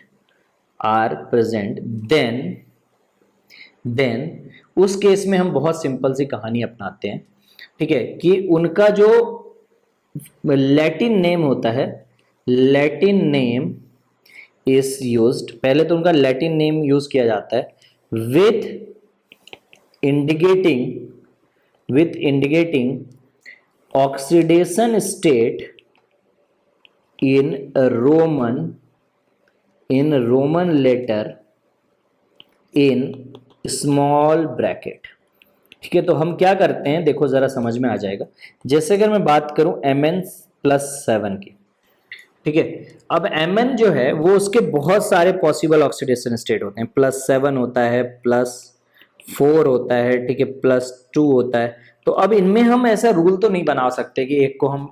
then उस केस में हम बहुत सिंपल सी कहानी अपनाते हैं, ठीक है, कि उनका जो लैटिन नेम होता है, लैटिन नेम इज यूज्ड, पहले तो उनका लैटिन नेम यूज किया जाता है with indicating oxidation state in Roman letter in small bracket, ठीक है। तो हम क्या करते हैं, देखो जरा समझ में आ जाएगा। जैसे अगर मैं बात करूं Mn+7 की, ठीक है, अब Mn जो है वो उसके बहुत सारे पॉसिबल ऑक्सीडेशन स्टेट होते हैं। +7 होता है, +4 होता है, ठीक है, +2 होता है। तो अब इनमें हम ऐसा रूल तो नहीं बना सकते कि एक को हम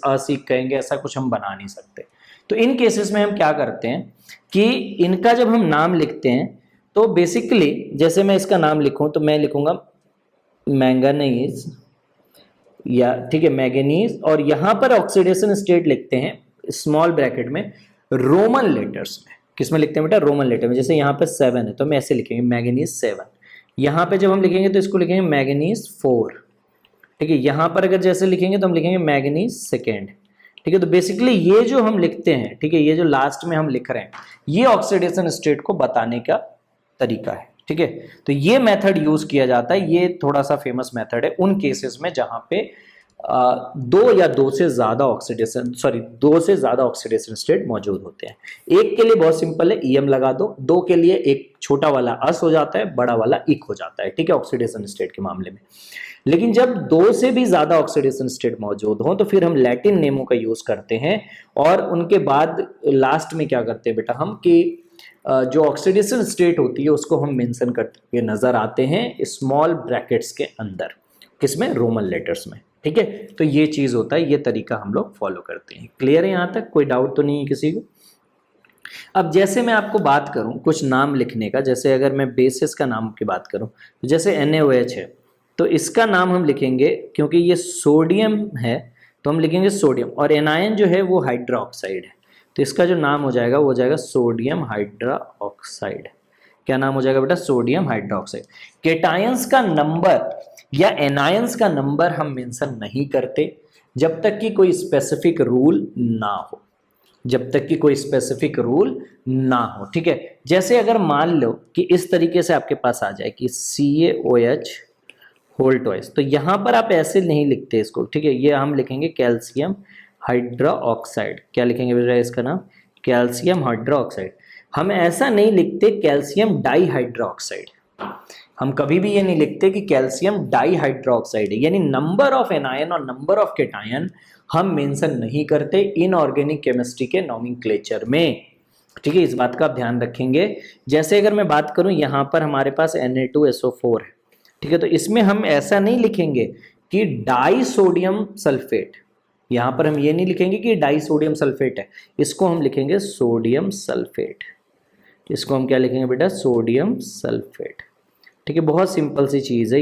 असिक कहेंगे, ऐसा कुछ हम बना नहीं सकते। तो इन केसेस में हम क्या करते हैं कि इनका जब हम नाम लिखते हैं तो बेसिकली जैसे मैं इसका नाम लिखूं तो मैं लिखूंगा मैंगनीज, या ठीक है मैंगनीज, और यहां पर ऑक्सीडेशन स्टेट लिखते हैं स्मॉल ब्रैकेट में रोमन लेटर्स में। किस में लिखते हैं बेटा? रोमन लेटर में। जैसे यहाँ पे 7 है तो हम ऐसे लिखेंगे मैंगनीज 7। यहाँ पे जब हम लिखेंगे तो इसको लिखेंगे मैंगनीज 4। ठीक है, यहाँ पर अगर जैसे लिखेंगे तो हम लिखेंगे मैंगनीज 2। ठीक है, तो बेसिकली ये जो हम लिखते हैं, ठीक है, ये जो लास्ट में हम लिख रहे हैं, ये ऑक्सीडेशन स्टेट को बताने का तरीका है। ठीक है, तो ये मेथड यूज किया जाता है। ये थोड़ा सा फेमस मेथड है उन केसेस में जहां पे दो से ज्यादा ऑक्सीडेशन स्टेट मौजूद होते हैं। एक के लिए बहुत सिंपल है, ईएम लगा दो के लिए एक छोटा वाला अस हो जाता है, बड़ा वाला इक हो जाता है। ठीक है, ऑक्सीडेशन स्टेट के मामले में। लेकिन जब 2 से भी ज्यादा ऑक्सीडेशन स्टेट मौजूद हो तो फिर हम लैटिन नेमों का यूज करते हैं, और उनके बाद लास्ट में क्या करते हैं बेटा हम कि जो ऑक्सीडेशन स्टेट होती है उसको हम मेंशन करते हुए नजर आते हैं स्मॉल ब्रैकेट्स के अंदर। किसमें? रोमन लेटर्स में। ठीक है, तो ये चीज होता है, ये तरीका हम लोग फॉलो करते हैं। क्लियर है? यहां तक कोई डाउट तो नहीं है किसी को? अब जैसे मैं आपको बात करूं कुछ नाम लिखने का, जैसे अगर मैं बेसिस का नाम की बात करूं, जैसे NaOH है तो इसका नाम हम लिखेंगे, क्योंकि ये सोडियम है तो हम लिखेंगे सोडियम, और एनायन जो है वो हाइड्रा ऑक्साइड है, तो इसका जो नाम हो जाएगा वो हो जाएगा सोडियम हाइड्रा ऑक्साइड। क्या नाम हो जाएगा बेटा? Sodium hydra oxide. केटायंस का नंबर या एनायंस का नंबर हम मेंशन नहीं करते जब तक कि कोई स्पेसिफिक रूल ना हो, जब तक कि कोई स्पेसिफिक रूल ना हो। ठीक है, जैसे अगर मान लो कि इस तरीके से आपके पास आ जाए कि CaOH होल ट्वाइस, तो यहां पर आप ऐसे नहीं लिखते इसको। ठीक है, ये हम लिखेंगे कैल्शियम हाइड्रा ऑक्साइड। क्या लिखेंगे बेटा इसका नाम? Calcium hydra oxide. हम ऐसा नहीं लिखते कैल्शियम डाईहाइड्रा ऑक्साइड। हम कभी भी ये नहीं लिखते कि कैल्शियम डाईहाइड्रा ऑक्साइड है, यानी नंबर ऑफ एनायन और नंबर ऑफ केटायन हम मेंशन नहीं करते इनऑर्गेनिक केमिस्ट्री के नोमेनक्लेचर में। ठीक है, इस बात का आप ध्यान रखेंगे। जैसे अगर मैं बात करूं यहां पर हमारे पास Na2SO4 है। ठीक है, तो इसमें हम ऐसा नहीं लिखेंगे कि डाई सोडियम सल्फेट, यहां पर हम ये नहीं लिखेंगे कि डाई सोडियम सल्फेट है, इसको हम लिखेंगे सोडियम सल्फेट। इसको हम क्या लिखेंगे बेटा? Sodium sulphate. ठीक है, बहुत सिंपल सी चीज है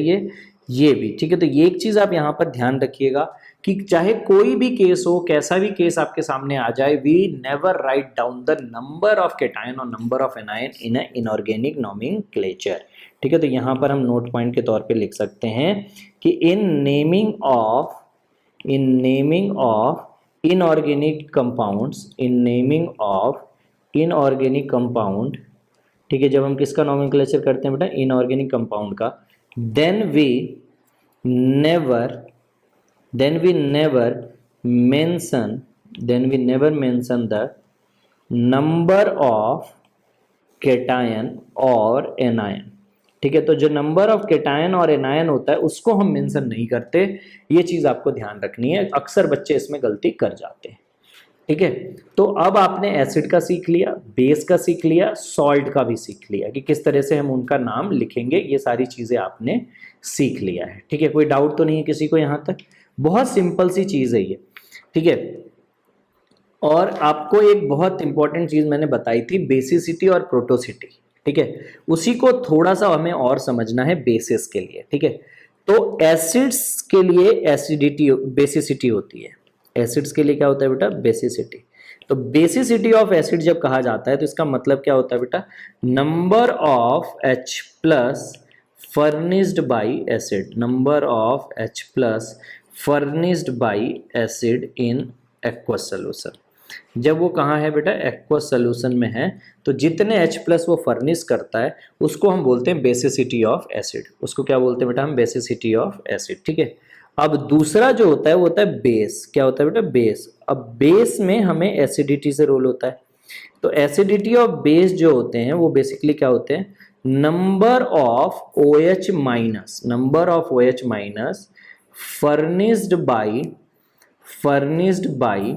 ये भी। ठीक है, तो ये एक चीज आप यहां पर ध्यान रखिएगा कि चाहे कोई भी केस हो, कैसा भी केस आपके सामने आ जाए, we never write down the number of cation और number of anion in a inorganic nomenclature. ठीक है, तो यहां पर हम नोट पॉइंट के तौर पे लिख सकते हैं कि in naming of inorganic compound, ठीक है, जब हम किसका नोमेनक्लेचर करते हैं बेटा? इनऑर्गेनिक कंपाउंड का, then we never mention the number of cation और anion। ठीक है, तो जो नंबर ऑफ केटायन और एनायन होता है उसको हम मेंशन नहीं करते। ये चीज आपको ध्यान रखनी है, अक्सर बच्चे इसमें गलती कर जाते हैं। ठीक है, तो अब आपने एसिड का सीख लिया, बेस का सीख लिया, सॉल्ट का भी सीख लिया कि किस तरह से हम उनका नाम लिखेंगे। ये सारी चीजें आपने सीख लिया है। ठीक है, कोई डाउट तो नहीं है किसी को यहां तक? बहुत सिंपल सी चीज है ये। ठीक है, और आपको एक बहुत इंपॉर्टेंट चीज मैंने बताई थी, बेसिसिटी और प्रोटोसिटी। ठीक है, उसी को थोड़ा सा हमें और समझना है बेसिस के लिए। ठीक है, तो एसिड्स के लिए एसिडिटी बेसिसिटी होती है, एसिड्स के लिए क्या होता है बेटा? बेसिसिटी। तो बेसिसिटी ऑफ एसिड जब कहा जाता है तो इसका मतलब क्या होता है बेटा? Number of H plus furnished by acid, number of H plus furnished by acid in aqueous solution. जब वो कहाँ है बेटा? एक्वस सोल्यूशन में है, तो जितने H प्लस वो फर्निश करता है उसको हम बोलते हैं बेसिसिटी ऑफ एसिड। उसको क्या बोलते हैं बेटा हम? Basicity of acid. ठीक है, अब दूसरा जो होता है वो होता है बेस। क्या होता है बेटा? बेस। अब बेस में हमें एसिडिटी से रोल होता है, तो एसिडिटी ऑफ बेस जो होते हैं वो बेसिकली क्या होते हैं? Number of OH minus furnished by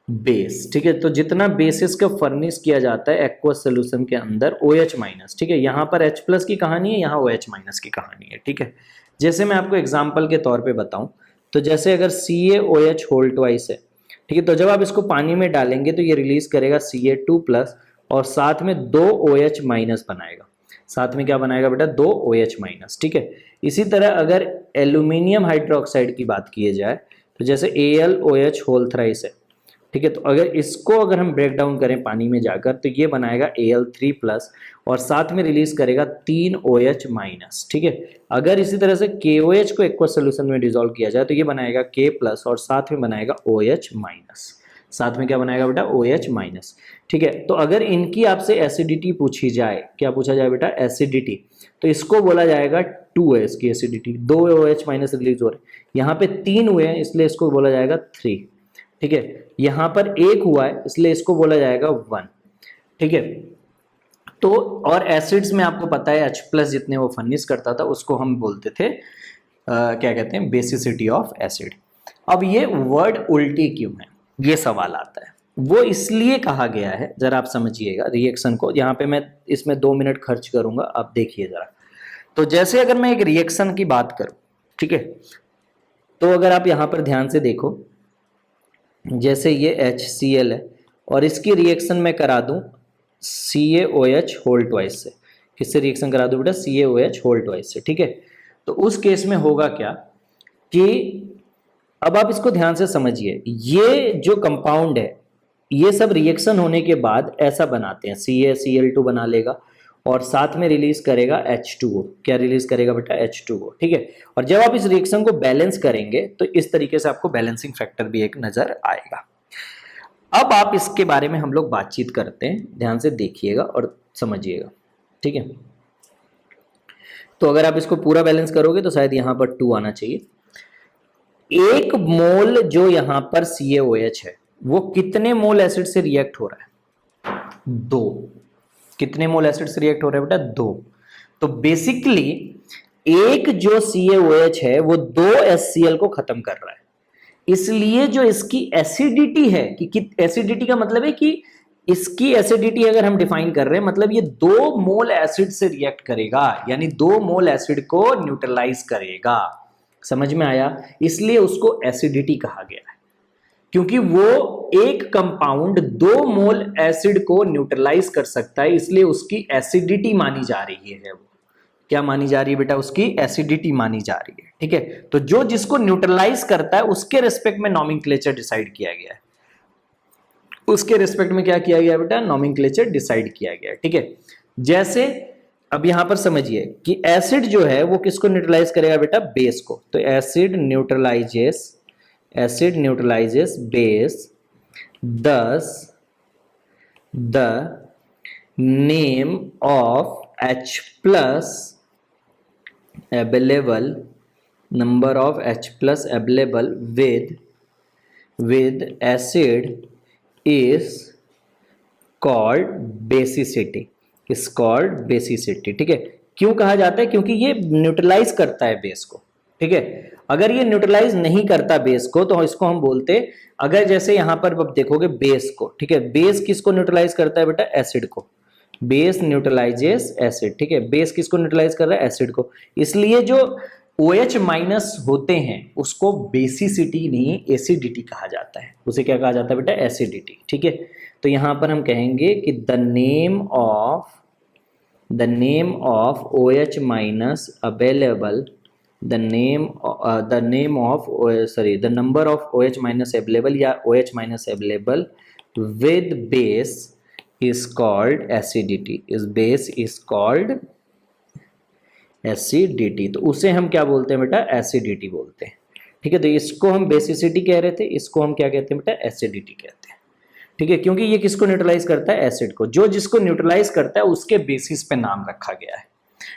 base. ठीक है, तो जितना बेसिस का फर्निश किया जाता है एक्वस सोल्यूशन के अंदर OH माइनस। ठीक है, यहां पर H प्लस की कहानी है, यहां OH माइनस की कहानी है। ठीक है, जैसे मैं आपको एग्जांपल के तौर पे बताऊं, तो जैसे अगर CaOH होल ट्वाइस है, ठीक है, तो जब आप इसको पानी में डालेंगे तो ये रिलीज करेगा Ca2 प्लस और साथ में 2 OH माइनस बनाएगा। साथ में क्या बनाएगा बेटा 2 OH माइनस, ठीक है। इसी तरह अगर एल्यूमिनियम हाइड्रोक्साइड की बात की जाए तो जैसे AlOH होल थ्राइस है, ठीक है। तो अगर हम ब्रेक डाउन करें पानी में जाकर तो ये बनाएगा Al3 प्लस और साथ में रिलीज करेगा 3 OH माइनस, ठीक है। अगर इसी तरह से KOH को एक्वस सोल्यूशन में डिसॉल्व किया जाए तो ये बनाएगा K प्लस और साथ में बनाएगा OH माइनस, साथ में क्या बनाएगा बेटा OH माइनस, ठीक है। तो अगर इनकी आपसे एसिडिटी पूछी जाए, क्या पूछा जाए बेटा एसिडिटी, तो इसको बोला जाएगा 2 है इसकी एसिडिटी, 2 OH माइनस रिलीज हो रहे हैं, यहाँ पे 3 हुए हैं इसलिए इसको बोला जाएगा 3, ठीक है। यहाँ पर 1 हुआ है इसलिए इसको बोला जाएगा 1, ठीक है। तो और एसिड्स में आपको पता है H प्लस जितने वो फर्निश करता था उसको हम बोलते थे क्या कहते हैं बेसिसिटी ऑफ एसिड। अब ये वर्ड उल्टी क्यों है, ये सवाल आता है। वो इसलिए कहा गया है, जरा आप समझिएगा रिएक्शन को, यहाँ पे मैं इसमें 2 मिनट खर्च करूंगा, आप देखिए जरा। तो जैसे अगर मैं एक रिएक्शन की बात करूं, ठीक है, तो अगर आप यहाँ पर ध्यान से देखो, जैसे ये HCl है और इसकी रिएक्शन मैं करा दूं CaOH होल ट्वाइस से, किससे रिएक्शन करा दूं बेटा CaOH होल ट्वाइस से, ठीक है। तो उस केस में होगा क्या कि अब आप इसको ध्यान से समझिए, ये जो कंपाउंड है ये सब रिएक्शन होने के बाद ऐसा बनाते हैं, CaCl2 बना लेगा और साथ में रिलीज करेगा H2O, क्या रिलीज करेगा बेटा H2O, ठीक है। और जब आप इस रिएक्शन को बैलेंस करेंगे तो इस तरीके से आपको बैलेंसिंग फैक्टर भी एक नजर आएगा। अब आप इसके बारे में हम लोग बातचीत करते हैं, ध्यान से देखिएगा और समझिएगा, ठीक है। तो अगर आप इसको पूरा बैलेंस करोगे तो शायद यहां पर 2 आना चाहिए। 1 मोल जो यहां पर CaOH है वो कितने मोल एसिड से रिएक्ट हो रहा है 2, कितने मोल एसिड से रिएक्ट हो रहा है बेटा 2। तो बेसिकली एक जो CaOH है वो 2 HCl को खत्म कर रहा है, इसलिए जो इसकी एसिडिटी है कि एसिडिटी का मतलब है कि इसकी एसिडिटी अगर हम डिफाइन कर रहे हैं मतलब ये 2 मोल एसिड से रिएक्ट करेगा, यानी 2 मोल एसिड को न्यूट्रलाइज करेगा, समझ में आया। इसलिए उसको एसिडिटी कहा गया है, क्योंकि वो एक कंपाउंड 2 मोल एसिड को न्यूट्रलाइज कर सकता है, इसलिए उसकी एसिडिटी मानी जा रही है। वो क्या मानी जा रही है बेटा उसकी एसिडिटी मानी जा रही है, ठीक है। तो जो जिसको न्यूट्रलाइज करता है उसके रिस्पेक्ट में नॉमेनक्लेचर डिसाइड किया गया है, उसके रिस्पेक्ट में क्या किया गया बेटा नॉमेनक्लेचर डिसाइड किया गया है, ठीक है। जैसे अब यहां पर समझिए कि एसिड जो है वो किसको न्यूट्रलाइज करेगा बेटा बेस को, तो acid neutralises base, thus the name of H plus available, number of H plus available with acid is called basicity, is called basicity, ठीक है। क्यों कहा जाता है, क्योंकि ये न्यूट्रलाइज करता है बेस को, ठीक है। अगर ये न्यूट्रलाइज नहीं करता बेस को तो इसको हम बोलते, अगर जैसे यहां पर आप देखोगे बेस को, ठीक है, बेस किसको न्यूट्रलाइज करता है बेटा एसिड को, बेस न्यूट्रलाइजेस एसिड, ठीक है। बेस किसको न्यूट्रलाइज कर रहा है एसिड को, इसलिए जो OH माइनस होते हैं उसको बेसिसिटी नहीं एसिडिटी कहा जाता है, उसे क्या कहा जाता है बेटा एसिडिटी, ठीक है। तो यहां पर हम कहेंगे कि the name of OH minus available, the number of OH minus available या OH minus available with base is called acidity, is base is called acidity, तो उसे हम क्या बोलते हैं बेटा एसिडिटी बोलते हैं, ठीक है। तो इसको हम बेसिसिटी कह रहे थे, इसको हम क्या कहते हैं बेटा एसिडिटी कहते हैं, ठीक है। क्योंकि ये किसको न्यूट्रलाइज करता है एसिड को, जो जिसको न्यूट्रलाइज करता है उसके बेसिस पे नाम रखा गया है,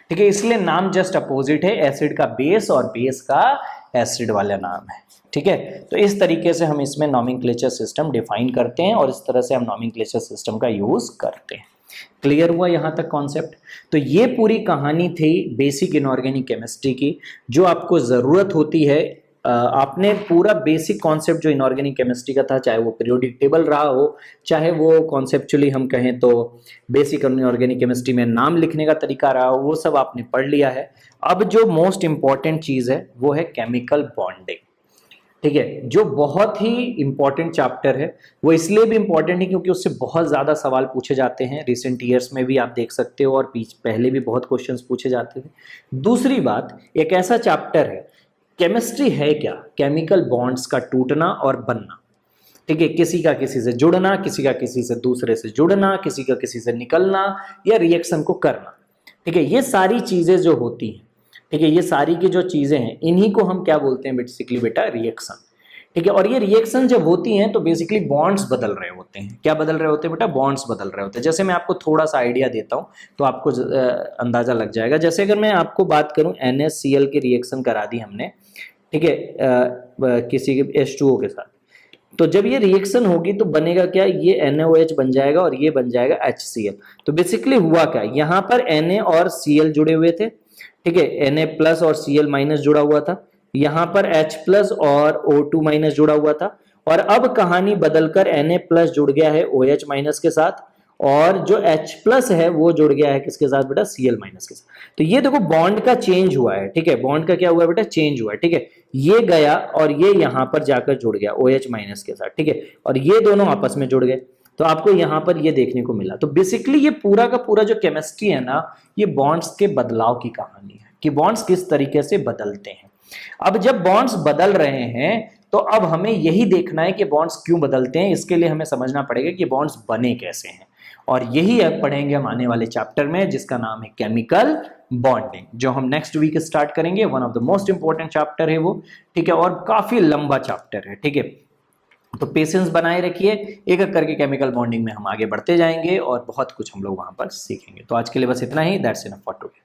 ठीक है। इसलिए नाम जस्ट अपोजिट है, एसिड का बेस और बेस का एसिड वाला नाम है, ठीक है। तो इस तरीके से हम इसमें नॉमेनक्लेचर सिस्टम डिफाइन करते हैं और इस तरह से हम नॉमेनक्लेचर सिस्टम का यूज करते हैं। क्लियर हुआ यहां तक कॉन्सेप्ट। तो ये पूरी कहानी थी बेसिक इनऑर्गेनिक केमिस्ट्री की, जो आपको जरूरत होती है। आपने पूरा बेसिक कॉन्सेप्ट जो इनऑर्गेनिक केमिस्ट्री का था, चाहे वो पीरियोडिक टेबल रहा हो, चाहे वो कॉन्सेप्चुअली हम कहें तो बेसिक इनऑर्गेनिक केमिस्ट्री में नाम लिखने का तरीका रहा हो, वो सब आपने पढ़ लिया है। अब जो मोस्ट इंपॉर्टेंट चीज़ है वो है केमिकल बॉन्डिंग। ठीक है, जो बहुत ही इंपॉर्टेंट चैप्टर है। वो इसलिए भी इंपॉर्टेंट है क्योंकि उससे बहुत ज़्यादा सवाल पूछे जाते हैं, रिसेंट ईयर्स में भी आप देख सकते हो, और पहले भी बहुत क्वेश्चंस पूछे जाते थे। दूसरी बात, एक ऐसा चैप्टर है, केमिस्ट्री है क्या, केमिकल बॉन्ड्स का टूटना और बनना। ठीक है, किसी का किसी से जुड़ना, किसी का किसी से दूसरे से जुड़ना, किसी का किसी से निकलना, या रिएक्शन को करना। ठीक है, ये सारी चीजें जो होती हैं, ठीक है, ये सारी की जो चीजें हैं, इन्हीं को हम क्या बोलते हैं बेसिकली बेटा, रिएक्शन। ठीक है, और ये रिएक्शन जब होती हैं तो बेसिकली बॉन्ड्स बदल रहे होते हैं। क्या बदल रहे होते हैं बेटा, बॉन्ड्स बदल रहे होते हैं। जैसे मैं आपको थोड़ा सा आइडिया देता हूं तो आपको अंदाजा लग जाएगा। जैसे अगर मैं आपको बात करूं, NaCl की रिएक्शन करा दी हमने, ठीक है, किसी के H2O के साथ, तो जब ये रिएक्शन होगी तो बनेगा क्या, ये NaOH बन जाएगा और ये बन जाएगा HCl। तो बेसिकली हुआ क्या, यहाँ पर Na और Cl जुड़े हुए थे, ठीक है, Na प्लस और Cl माइनस जुड़ा हुआ था, यहाँ पर H प्लस और O2 माइनस जुड़ा हुआ था, और अब कहानी बदलकर Na प्लस जुड़ गया है OH माइनस के साथ, और जो H प्लस है वो जुड़ गया है किसके साथ बेटा, Cl माइनस के साथ। तो ये देखो बॉन्ड का चेंज हुआ है, ठीक है, बॉन्ड का क्या हुआ बेटा, चेंज हुआ है। ठीक है, ये गया और ये यहां पर जाकर जुड़ गया OH माइनस के साथ, ठीक है, और ये दोनों आपस में जुड़ गए, तो आपको यहां पर ये देखने को मिला। तो बेसिकली ये पूरा का पूरा जो केमिस्ट्री है ना, ये बॉन्ड्स के बदलाव की कहानी है कि बॉन्ड्स किस तरीके से बदलते हैं। अब जब बॉन्ड्स बदल रहे हैं तो अब हमें यही देखना है कि बॉन्ड्स क्यों बदलते हैं। इसके लिए हमें समझना पड़ेगा कि बॉन्ड्स बने कैसे हैं, और यही अब पढ़ेंगे हम आने वाले चैप्टर में, जिसका नाम है केमिकल बॉन्डिंग, जो हम नेक्स्ट वीक स्टार्ट करेंगे। One of the most important chapter है वो, ठीक है, और काफी लंबा चैप्टर है। ठीक है, तो पेशेंस बनाए रखिए, एक एक करके केमिकल बॉन्डिंग में हम आगे बढ़ते जाएंगे और बहुत कुछ हम लोग वहां पर सीखेंगे। तो आज के लिए बस इतना ही, दैट्स इनफ फॉर टुडे।